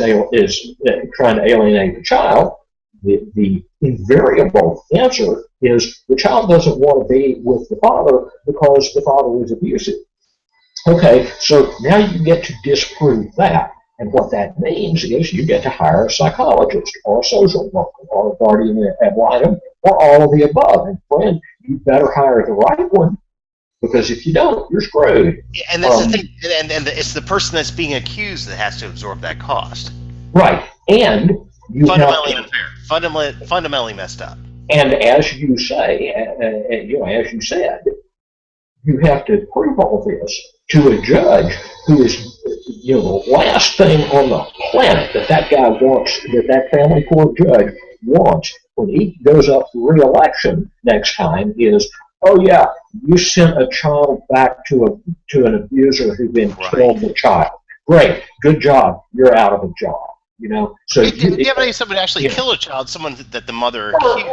trying to alienate the child, the invariable answer is the child doesn't want to be with the father because the father was abusive. Okay, so now you get to disprove that. And what that means is you get to hire a psychologist or a social worker or a guardian ad litem or all of the above. And friend, you better hire the right one, because if you don't, you're screwed. And that's the thing. And it's the person that's being accused that has to absorb that cost. Right. And you fundamentally unfair. Fundamentally messed up. And as you say, as you said, you have to prove all this to a judge who is, the last thing on the planet that guy wants, that family court judge wants when he goes up for re-election next time is, oh yeah, you sent a child back to an abuser who then killed the child. Great, good job. You're out of a job. So do you have any someone actually kill a child, someone that the mother accused?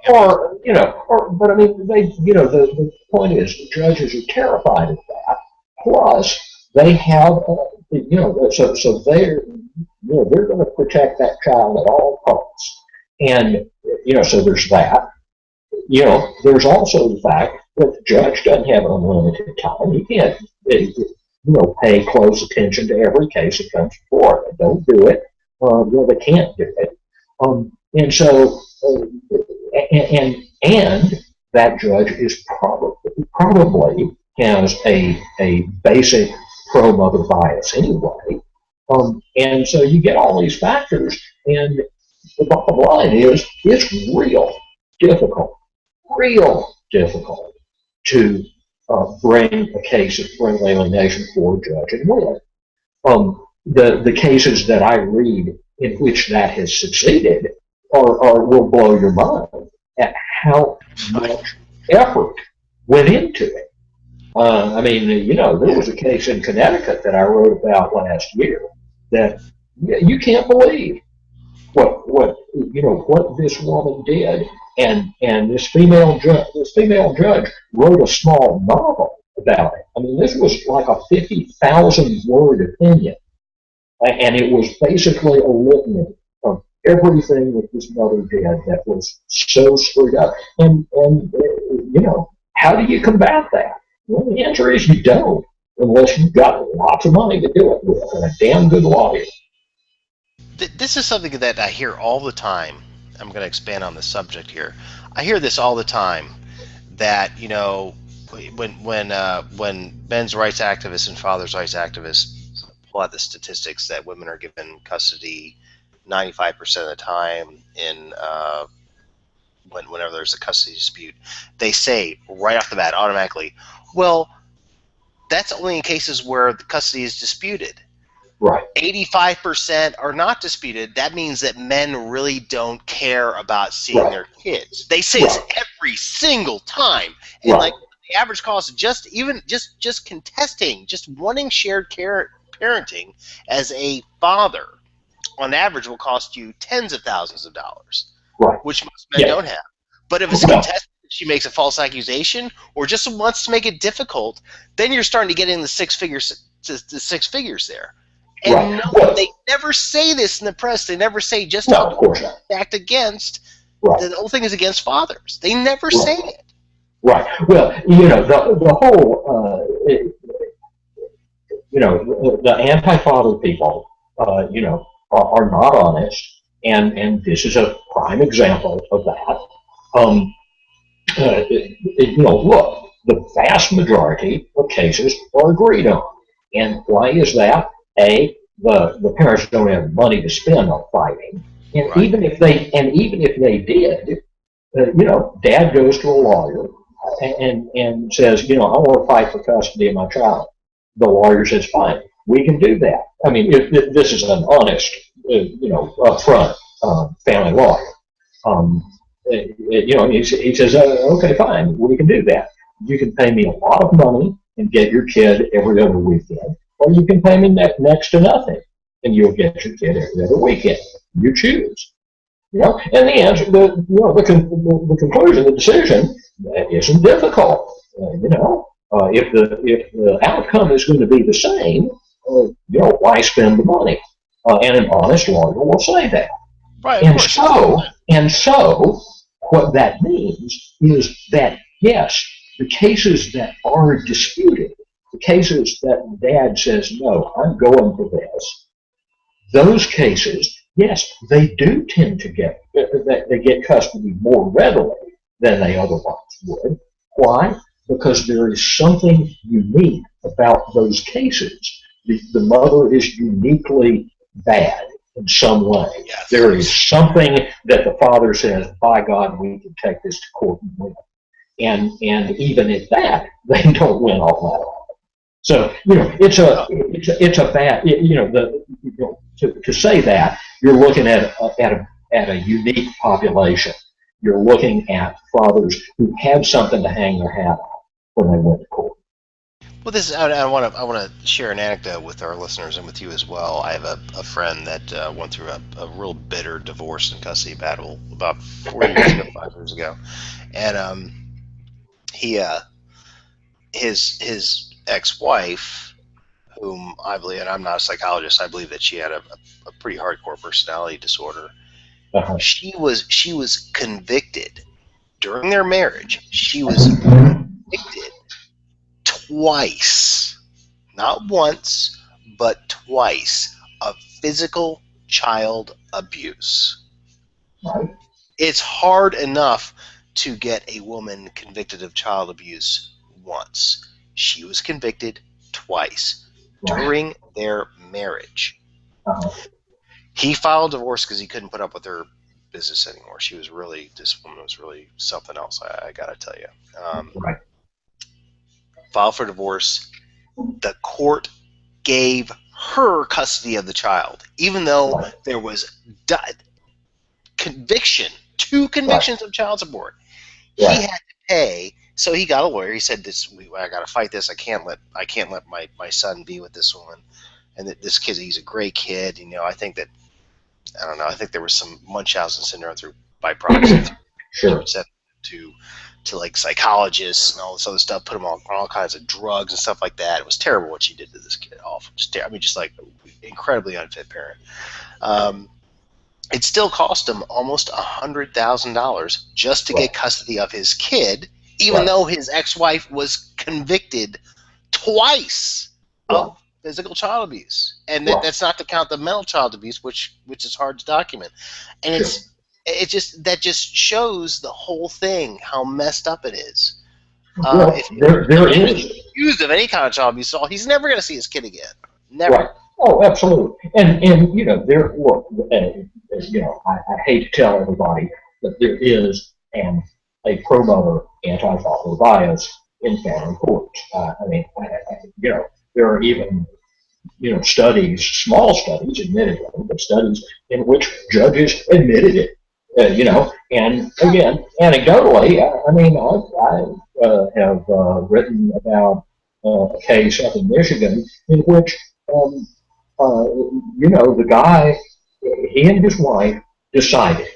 But I mean, the point is, the judges are terrified of that. Plus, they have, so they're going to protect that child at all costs, and so there's that. There's also the fact that the judge doesn't have unlimited time. He can't, pay close attention to every case that comes before. They don't do it. They can't do it. And so, and that judge is probably has a basic pro-mother bias anyway. And so you get all these factors, and the bottom line is it's real difficult to bring a case of parental alienation for a judge and win. The cases that I read in which that has succeeded will blow your mind at how much effort went into it. I mean, there was a case in Connecticut that I wrote about last year that you can't believe what this woman did, and this female judge wrote a small novel about it. I mean, this was like a 50,000 word opinion, and it was basically a litany of everything that this mother did that was so screwed up. And how do you combat that? Well, the answer is you don't, unless you've got lots of money to do it with and a damn good lawyer. This is something that I hear all the time. I'm going to expand on the subject here. I hear this all the time, that when men's rights activists and fathers' rights activists pull out the statistics that women are given custody 95% of the time in whenever there's a custody dispute, they say right off the bat automatically, well, that's only in cases where the custody is disputed. Right. 85% are not disputed. That means that men really don't care about seeing their kids. They say this every single time. And like the average cost of just contesting, just wanting shared care parenting as a father, on average will cost you tens of thousands of dollars, which most men don't have. But if it's contested, she makes a false accusation or just wants to make it difficult, then you're starting to get in the six figures there. And they never say this in the press. They never say just how to act against. The whole thing is against fathers. They never say it. Right. Well, the whole, the anti-father people, are not honest, and this is a prime example of that. Look, the vast majority of cases are agreed on, and why is that? The parents don't have money to spend on fighting, and even if they did, dad goes to a lawyer and says, I want to fight for custody of my child. The lawyer says, fine, we can do that. I mean, if this is an honest, upfront family lawyer. He says, okay, fine, we can do that. You can pay me a lot of money and get your kid every other weekend, or you can pay me next to nothing and you'll get your kid every other weekend. You choose. And the answer, the conclusion, the decision isn't difficult. If the outcome is going to be the same, why spend the money? And an honest lawyer will say that. Right. And so, what that means is that yes, the cases that are disputed, the cases that dad says, no, I'm going for this, those cases, yes, they do tend to get custody more readily than they otherwise would. Why? Because there is something unique about those cases. The mother is uniquely bad in some way. Yes. There is something that the father says, by God, we can take this to court and win. And even at that, they don't win all that often. So, it's a bad, to say that, you're looking at a unique population. You're looking at fathers who had something to hang their hat on when they went to court. Well, I want to share an anecdote with our listeners and with you as well. I have a friend that went through a real bitter divorce and custody battle about 4 years ago, 5 years ago, and his ex-wife, whom I believe, and I'm not a psychologist, I believe that she had a pretty hardcore personality disorder. Uh-huh. She was convicted during their marriage. She was convicted twice, not once, but twice, of physical child abuse. Right. It's hard enough to get a woman convicted of child abuse once. she was convicted twice Right. during their marriage. Uh-huh. He filed divorce because he couldn't put up with her business anymore. This woman was really something else, I gotta tell you. Right. Filed for divorce. The court gave her custody of the child, even though Right. there was conviction, 2 convictions of child support. He Right. had to pay, so he got a lawyer. He said, I got to fight this. I can't let my son be with this woman. And that this kid, he's a great kid. I think that, I don't know, I think there was some Munchausen syndrome by proxy. Sure. Sent to like psychologists and all this other stuff, put him on all kinds of drugs and stuff like that. It was terrible what she did to this kid. Awful. Just like incredibly unfit parent. It still cost him almost $100,000 just to get custody of his kid, even though his ex-wife was convicted twice of physical child abuse, and that's not to count the mental child abuse, which is hard to document. And it just shows the whole thing, how messed up it is. If there is accused of any kind of child abuse, he's never going to see his kid again. Never. Right. Oh, absolutely. And there. Look, I hate to tell everybody that there is a pro-mother, anti-father bias in family courts. There are even studies, small studies, admittedly, but studies in which judges admitted it. And again, anecdotally, I have written about a case up in Michigan in which, the guy, he and his wife decided,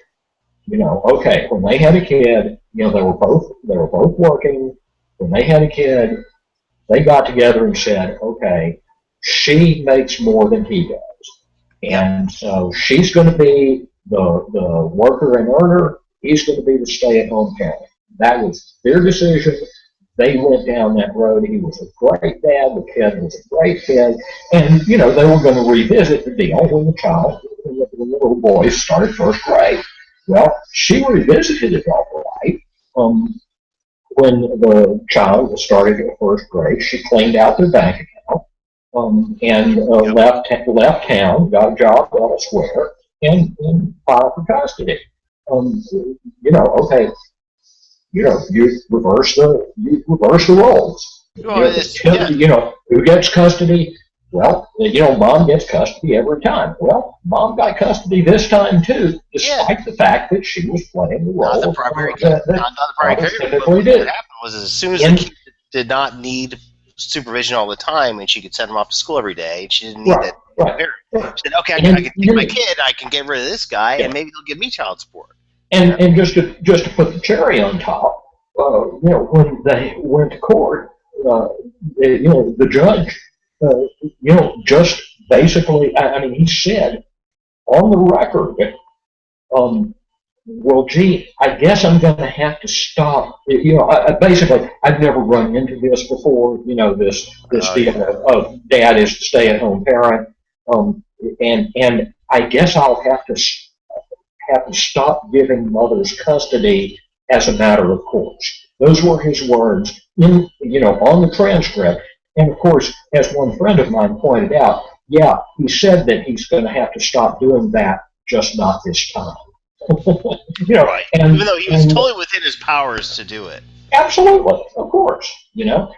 okay, when they had a kid, they were both working. When they had a kid, they got together and said, okay, she makes more than he does, and so she's going to be the worker and earner. He's going to be the stay-at-home parent. That was their decision. They went down that road. He was a great dad. The kid was a great kid. And, they were going to revisit the deal when the little boy started first grade. Well, she revisited it all right. When the child started at first grade, she cleaned out their bank account and left town, got a job elsewhere, and filed for custody. Okay, you reverse the roles. Who gets custody? Well, mom gets custody every time. Well, mom got custody this time too, despite the fact that she was playing the role. Not the primary care. Not the primary care. What happened was, as soon as the kid did not need supervision all the time, and she could send him off to school every day, and she didn't need that. She said, okay, I can take my kid, I can get rid of this guy, and maybe he'll give me child support. And just to put the cherry on top, when they went to court, the judge, just basically, he said on the record, well, gee, I guess I'm going to have to stop. Basically, I've never run into this before. This deal of dad is the stay-at-home parent, and I guess I'll have to stop giving mothers custody as a matter of course. Those were his words on the transcript. And of course, as one friend of mine pointed out, he said that he's going to have to stop doing that, just not this time. Right. Even though he was totally within his powers to do it. Absolutely, of course.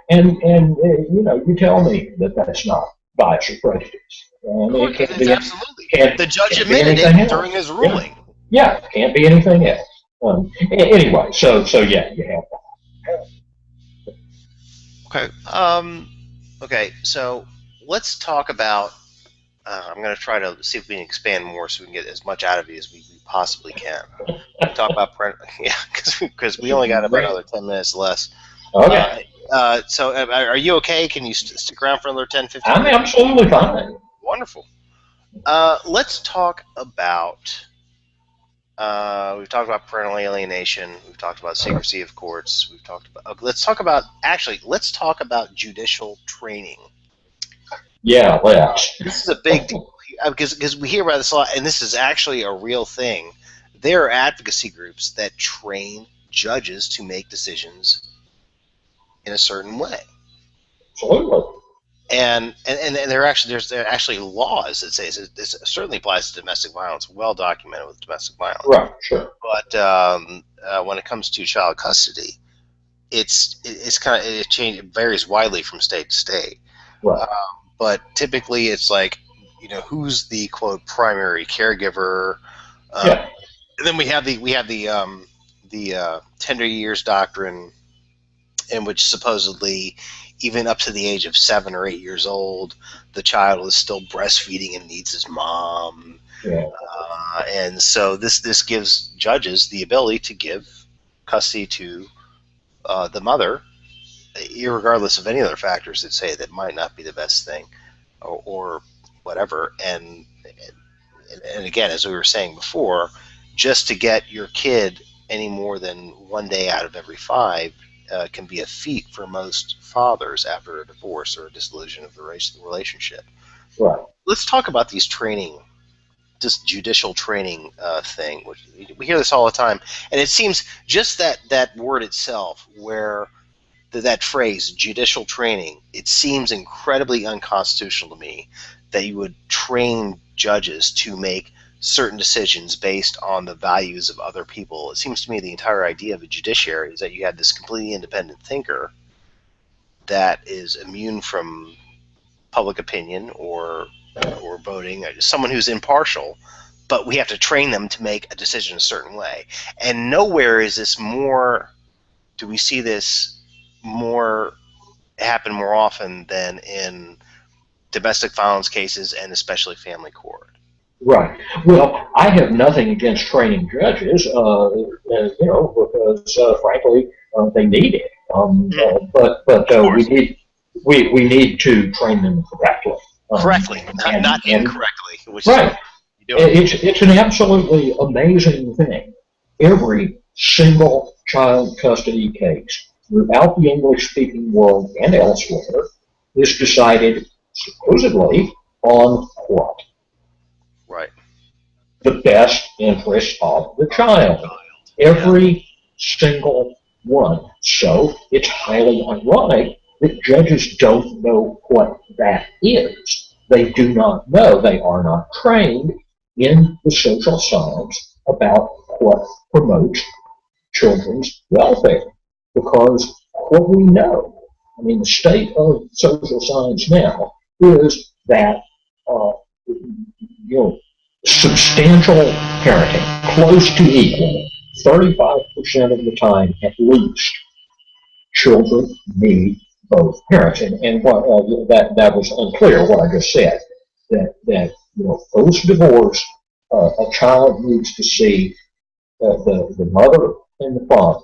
And you tell me that that's not bias or prejudice. It's absolutely. The judge admitted it during his ruling. Yeah, can't be anything else. Anyway, so yeah, you have that. Okay. Okay. So let's talk about. I'm going to try to see if we can expand more, so we can get as much out of you as we possibly can. Talk about because we only got about another 10 minutes less. Okay. So are you okay? Can you stick around for another 10, 15 minutes? I'm absolutely fine. Wonderful. Let's talk about. We've talked about parental alienation. We've talked about secrecy of courts. We've talked about. Let's talk about judicial training. Yeah, let's. This is a big deal because we hear about this a lot, and this is actually a real thing. There are advocacy groups that train judges to make decisions in a certain way. Absolutely. And there's actually laws that say this certainly applies to domestic violence, well documented with domestic violence. Right. Sure. But when it comes to child custody, it's kind of it varies widely from state to state. Right. But typically, it's like, who's the quote primary caregiver. Yeah. And then we have the tender years doctrine, in which supposedly even up to the age of 7 or 8 years old, the child is still breastfeeding and needs his mom. Yeah. And so this gives judges the ability to give custody to the mother, irregardless of any other factors that say that might not be the best thing, or whatever. And again, as we were saying before, just to get your kid any more than 1 day out of every 5 can be a feat for most fathers after a divorce or a dissolution of the relationship. Right. Let's talk about these judicial training thing. Which we hear this all the time, and it seems just that word itself, where that phrase, judicial training, it seems incredibly unconstitutional to me that you would train judges to make certain decisions based on the values of other people. It seems to me the entire idea of a judiciary is that you have this completely independent thinker that is immune from public opinion or voting, someone who's impartial, but we have to train them to make a decision a certain way. And nowhere is this more, do we see this more happen more often than in domestic violence cases and especially family court. Right. Well, I have nothing against training judges, because frankly, they need it. But we need to train them correctly. Correctly, not incorrectly. Which right. Is it's an absolutely amazing thing. Every single child custody case throughout the English-speaking world and elsewhere is decided supposedly on what? Right. The best interest of the child. Every single one. So it's highly ironic that judges don't know what that is. They do not know. They are not trained in the social science about what promotes children's welfare. Because what we know, the state of social science now is that substantial parenting, close to equal, 35% of the time at least, children need both parents. And what, that was unclear what I just said. That post-divorce, a child needs to see the mother and the father,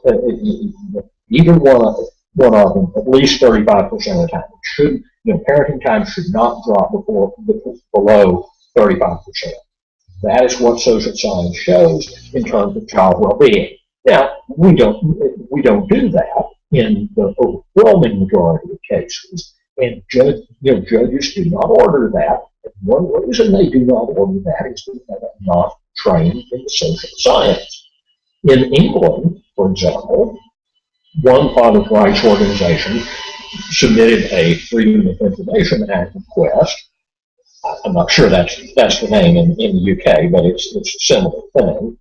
either one of them, at least 35% of the time. Parenting time should not drop below 35%. That is what social science shows in terms of child well-being. Now, we don't do that in the overwhelming majority of cases, and judges do not order that. And one reason they do not order that is that they are not trained in the social science. In England, for example, one father's rights organization submitted a Freedom of Information Act request. I'm not sure that's the name in the UK, but it's a similar thing,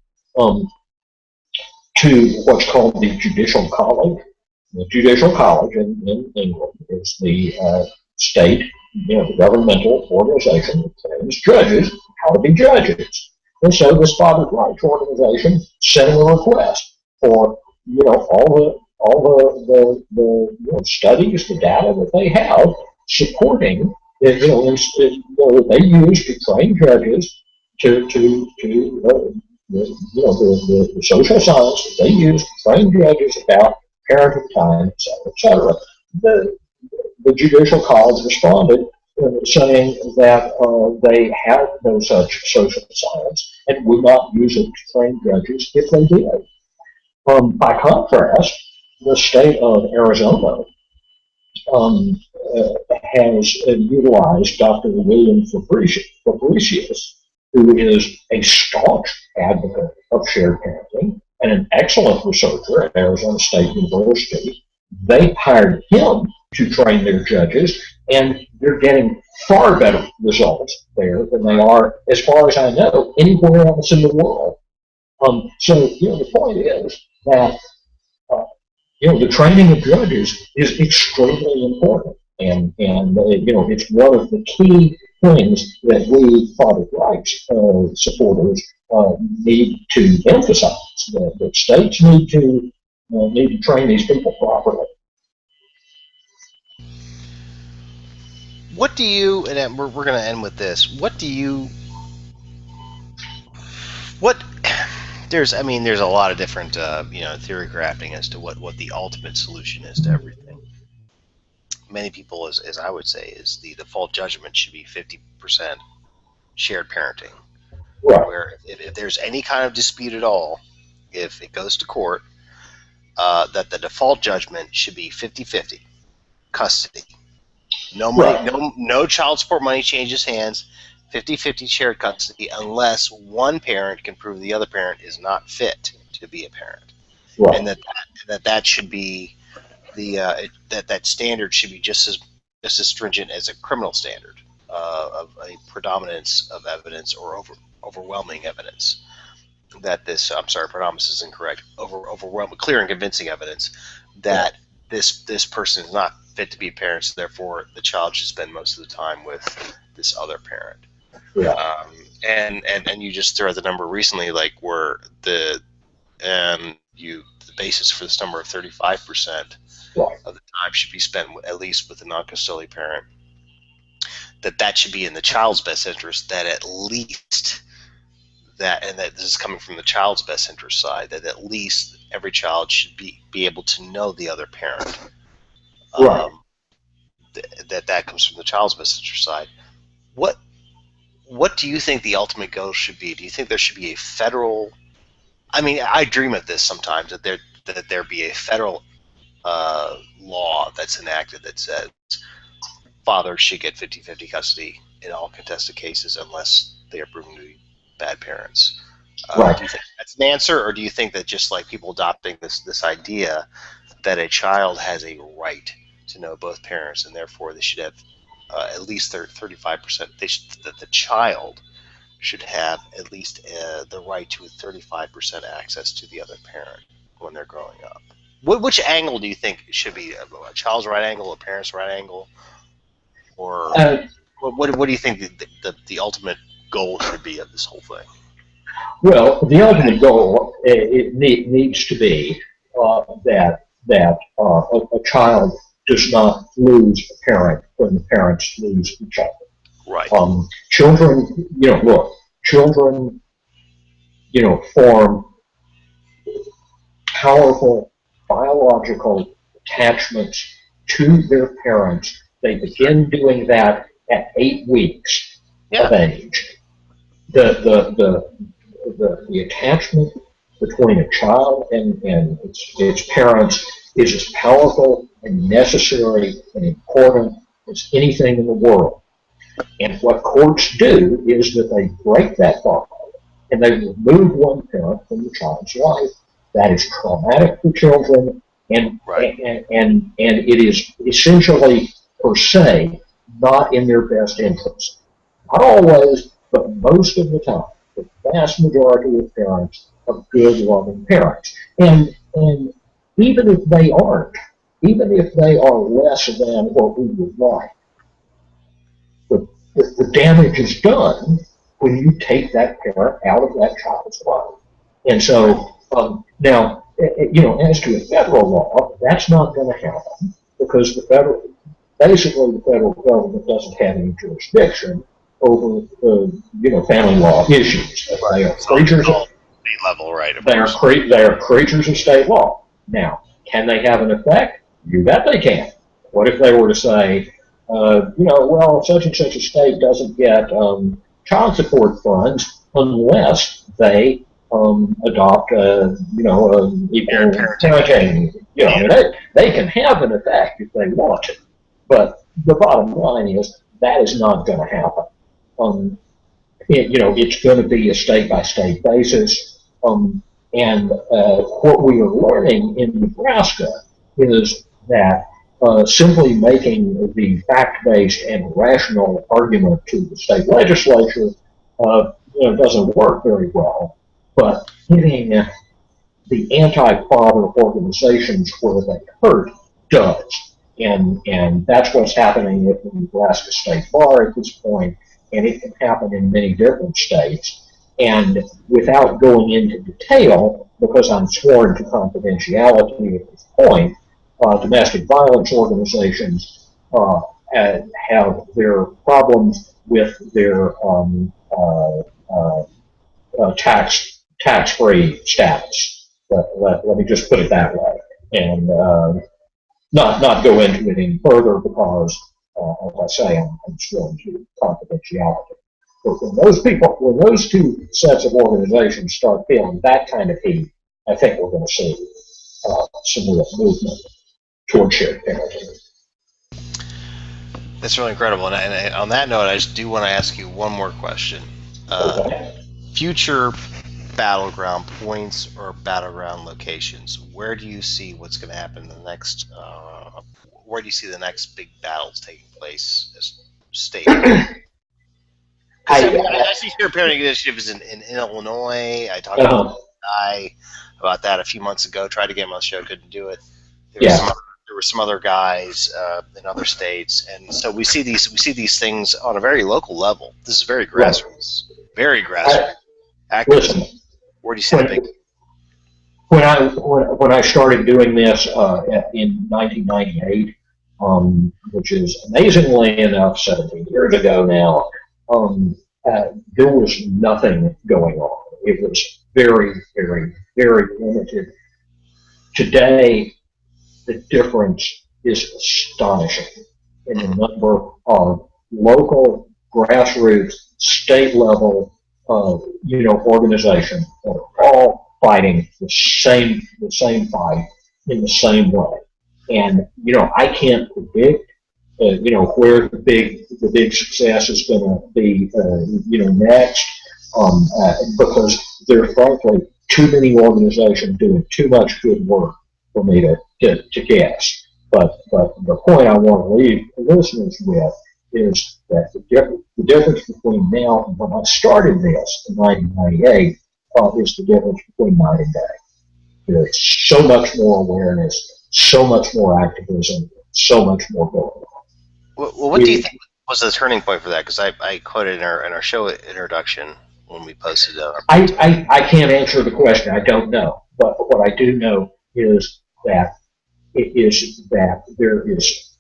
to what's called the Judicial College. The Judicial College in England is the state, the governmental organization that trains judges how to be judges. And so this father's rights organization sent a request for all the studies, the data that they have supporting they use to train judges the social science that they use to train judges about parenting time, et cetera. The Judicial College responded saying that they have no such social science and would not use it to train judges if they did. By contrast, the state of Arizona has utilized Dr. William Fabricius, who is a staunch advocate of shared parenting and an excellent researcher at Arizona State University. They hired him to train their judges, and they're getting far better results there than they are, as far as I know, anywhere else in the world. So the point is that the training of judges is extremely important, and it's one of the key things that we product rights supporters need to emphasize. That states need to train these people properly. What do you, and we're going to end with this, there's a lot of different theory crafting as to what the ultimate solution is to everything. Many people, as I would say, is the default judgment should be 50% shared parenting. Right. Where if there's any kind of dispute at all, if it goes to court, that the default judgment should be 50-50 custody. No money, Right. no child support money changes hands. 50-50 shared custody, unless one parent can prove the other parent is not fit to be a parent, Right. and that should be that standard should be just as stringent as a criminal standard of a predominance of evidence or overwhelming evidence. Predominance is incorrect. Overwhelming, clear and convincing evidence that this person is not fit to be a parent, so therefore the child should spend most of the time with this other parent. Yeah. And you just threw out the number recently, like where the basis for this number of 35% of the time should be spent at least with a non-custodial parent. That should be in the child's best interest. That at least that this is coming from the child's best interest side. That at least every child should be able to know the other parent. Right. That comes from the child's best interest side. What do you think the ultimate goal should be? Do you think there should be a federal? I dream of this sometimes, that there be a federal law that's enacted that says fathers should get 50-50 custody in all contested cases unless they are proven to be bad parents. Right. Do you think that's an answer, or do you think that just like people adopting this idea that a child has a right to know both parents and therefore they should have at least 35%? That the child should have at least the right to 35% access to the other parent when they're growing up. Which angle do you think should be a child's right angle, a parent's right angle, or what do you think the ultimate goal should be of this whole thing? Well, the ultimate goal needs to be that a child does not lose a parent when the parents lose each other. Right. Children, form powerful biological attachments to their parents. They begin doing that at 8 weeks of age. The attachment between a child and its parents is as powerful and necessary and important as anything in the world. And what courts do is that they break that bond and they remove one parent from the child's life. That is traumatic for children, and it is essentially per se not in their best interest. Not always, but most of the time, the vast majority of parents are good, loving parents. And even if they aren't, even if they are less than what we would like, the damage is done when you take that parent out of that child's life. And so, now, as to a federal law, that's not going to happen because the federal government doesn't have any jurisdiction over, family law issues. They are creatures of state level, right? They are creatures of state law. Now, can they have an effect? You bet they can. What if they were to say, such and such a state doesn't get child support funds unless they adopt equal parenting. They can have an effect if they want to, but the bottom line is that is not going to happen. It's going to be a state-by-state basis, and what we are learning in Nebraska is that simply making the fact-based and rational argument to the state legislature doesn't work very well. But hitting the anti-father organizations where they hurt does. And that's what's happening at the Nebraska State Bar at this point, and it can happen in many different states. And without going into detail, because I'm sworn to confidentiality at this point, domestic violence organizations have their problems with their tax-free status. Let me just put it that way, and not go into it any further because, as I say, I'm sworn to confidentiality. But when those two sets of organizations start feeling that kind of heat, I think we're going to see some real movement toward shared parenting. That's really incredible. And on that note, I just do want to ask you one more question. Okay. Future battleground points or battleground locations. Where do you see what's going to happen in the next? Where do you see the next big battles taking place as state? I see shared parenting initiatives in Illinois. I talked to a guy about that a few months ago. Tried to get him on the show, couldn't do it. There were some other guys in other states, and so we see these things on a very local level. This is very grassroots, very grassroots. Listen, where do you see the big? When I started doing this in 1998, which is amazingly enough 17 years ago now, there was nothing going on. It was very, very, very limited. Today, the difference is astonishing in the number of local, grassroots, state level, organizations that are all fighting the same fight in the same way. And I can't predict where the big success is going to be next, because there are frankly too many organizations doing too much good work for me to guess. But the point I want to leave the listeners with is that the difference between now and when I started this in 1998 is the difference between night and day. There's so much more awareness, so much more activism, so much more going on. Well, what do you think was the turning point for that? Because I quoted in our show introduction when we posted it. I can't answer the question. I don't know. But what I do know is that there is.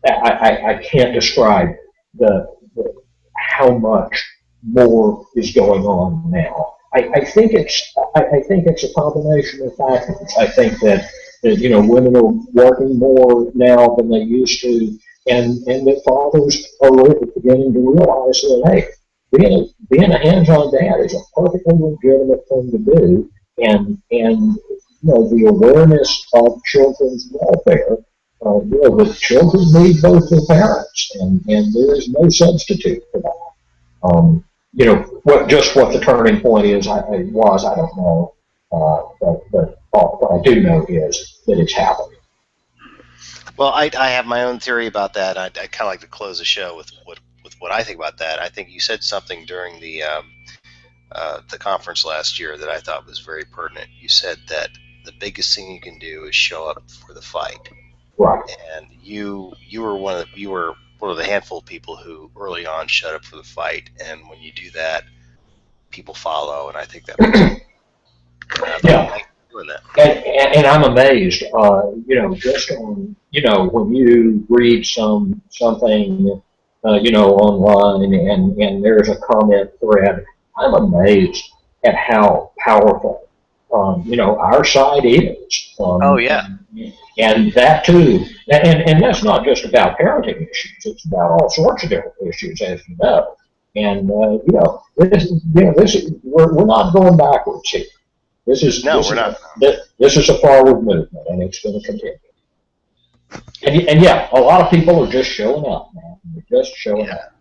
I can't describe how much more is going on now. I think it's a combination of factors. I think that women are working more now than they used to, and that fathers are really beginning to realize that, hey, being a hands-on dad is a perfectly legitimate thing to do, and the awareness of children's welfare. The children need both their parents, and there is no substitute for that. What the turning point is, I don't know, but what I do know is that it's happening. Well, I have my own theory about that. I kind of like to close the show with what I think about that. I think you said something during the conference last year that I thought was very pertinent. You said that the biggest thing you can do is show up for the fight. Right. And you were one of the handful of people who early on showed up for the fight, and when you do that, people follow, and I think that yeah. Doing that. And I'm amazed, just on, when you read something, online, and there's a comment thread, I'm amazed at how powerful, our side is. Oh yeah. And that too, and that's not just about parenting issues; it's about all sorts of different issues, as you know. And we're not going backwards here. We're not. This is a forward movement, and it's going to continue. And yeah, a lot of people are just showing up, man. They're just showing up.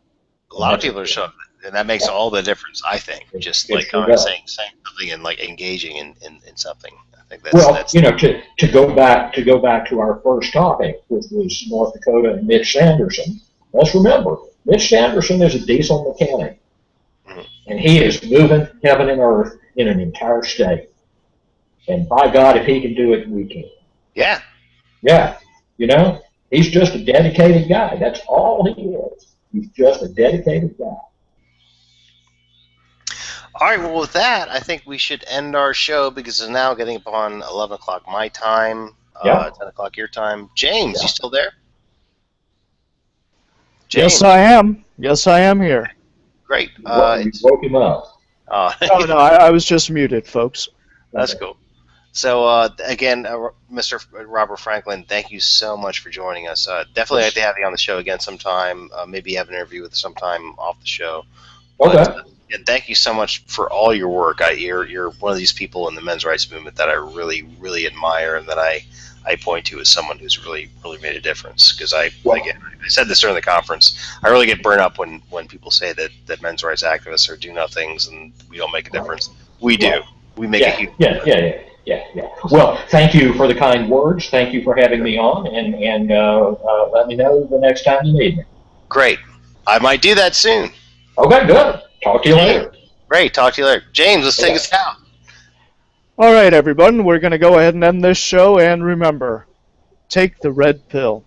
A lot of people are showing up. And that makes all the difference, I think. Just It like sure does. saying something and like engaging in something. I think Well, that's to go back to our first topic, which was North Dakota and Mitch Sanderson. Let's remember, Mitch Sanderson is a diesel mechanic, and he is moving heaven and earth in an entire state. And by God, if he can do it, we can. yeah. Yeah, he's just a dedicated guy. That's all he is. He's just a dedicated guy. All right. Well, with that, I think we should end our show because it's now getting upon 11 o'clock my time, 10 o'clock your time. James, you still there? James. Yes, I am. Yes, I am here. Great. You woke him up. Oh, no, I was just muted, folks. That's cool. So, again, Mr. Robert Franklin, thank you so much for joining us. Definitely like to have you on the show again sometime. Maybe have an interview with you sometime off the show. Okay. And thank you so much for all your work. You're one of these people in the men's rights movement that I really, really admire and that I point to as someone who's really, really made a difference. Because I said this during the conference, I really get burned up when people say that men's rights activists are do-nothings and we don't make a difference. We do. We make a huge difference. Yeah. Well, thank you for the kind words. Thank you for having me on, and let me know the next time you need me. Great. I might do that soon. Okay, good. Talk to you later. Great. Talk to you later. James, let's take us out. All right, everyone. We're going to go ahead and end this show, and remember, take the red pill.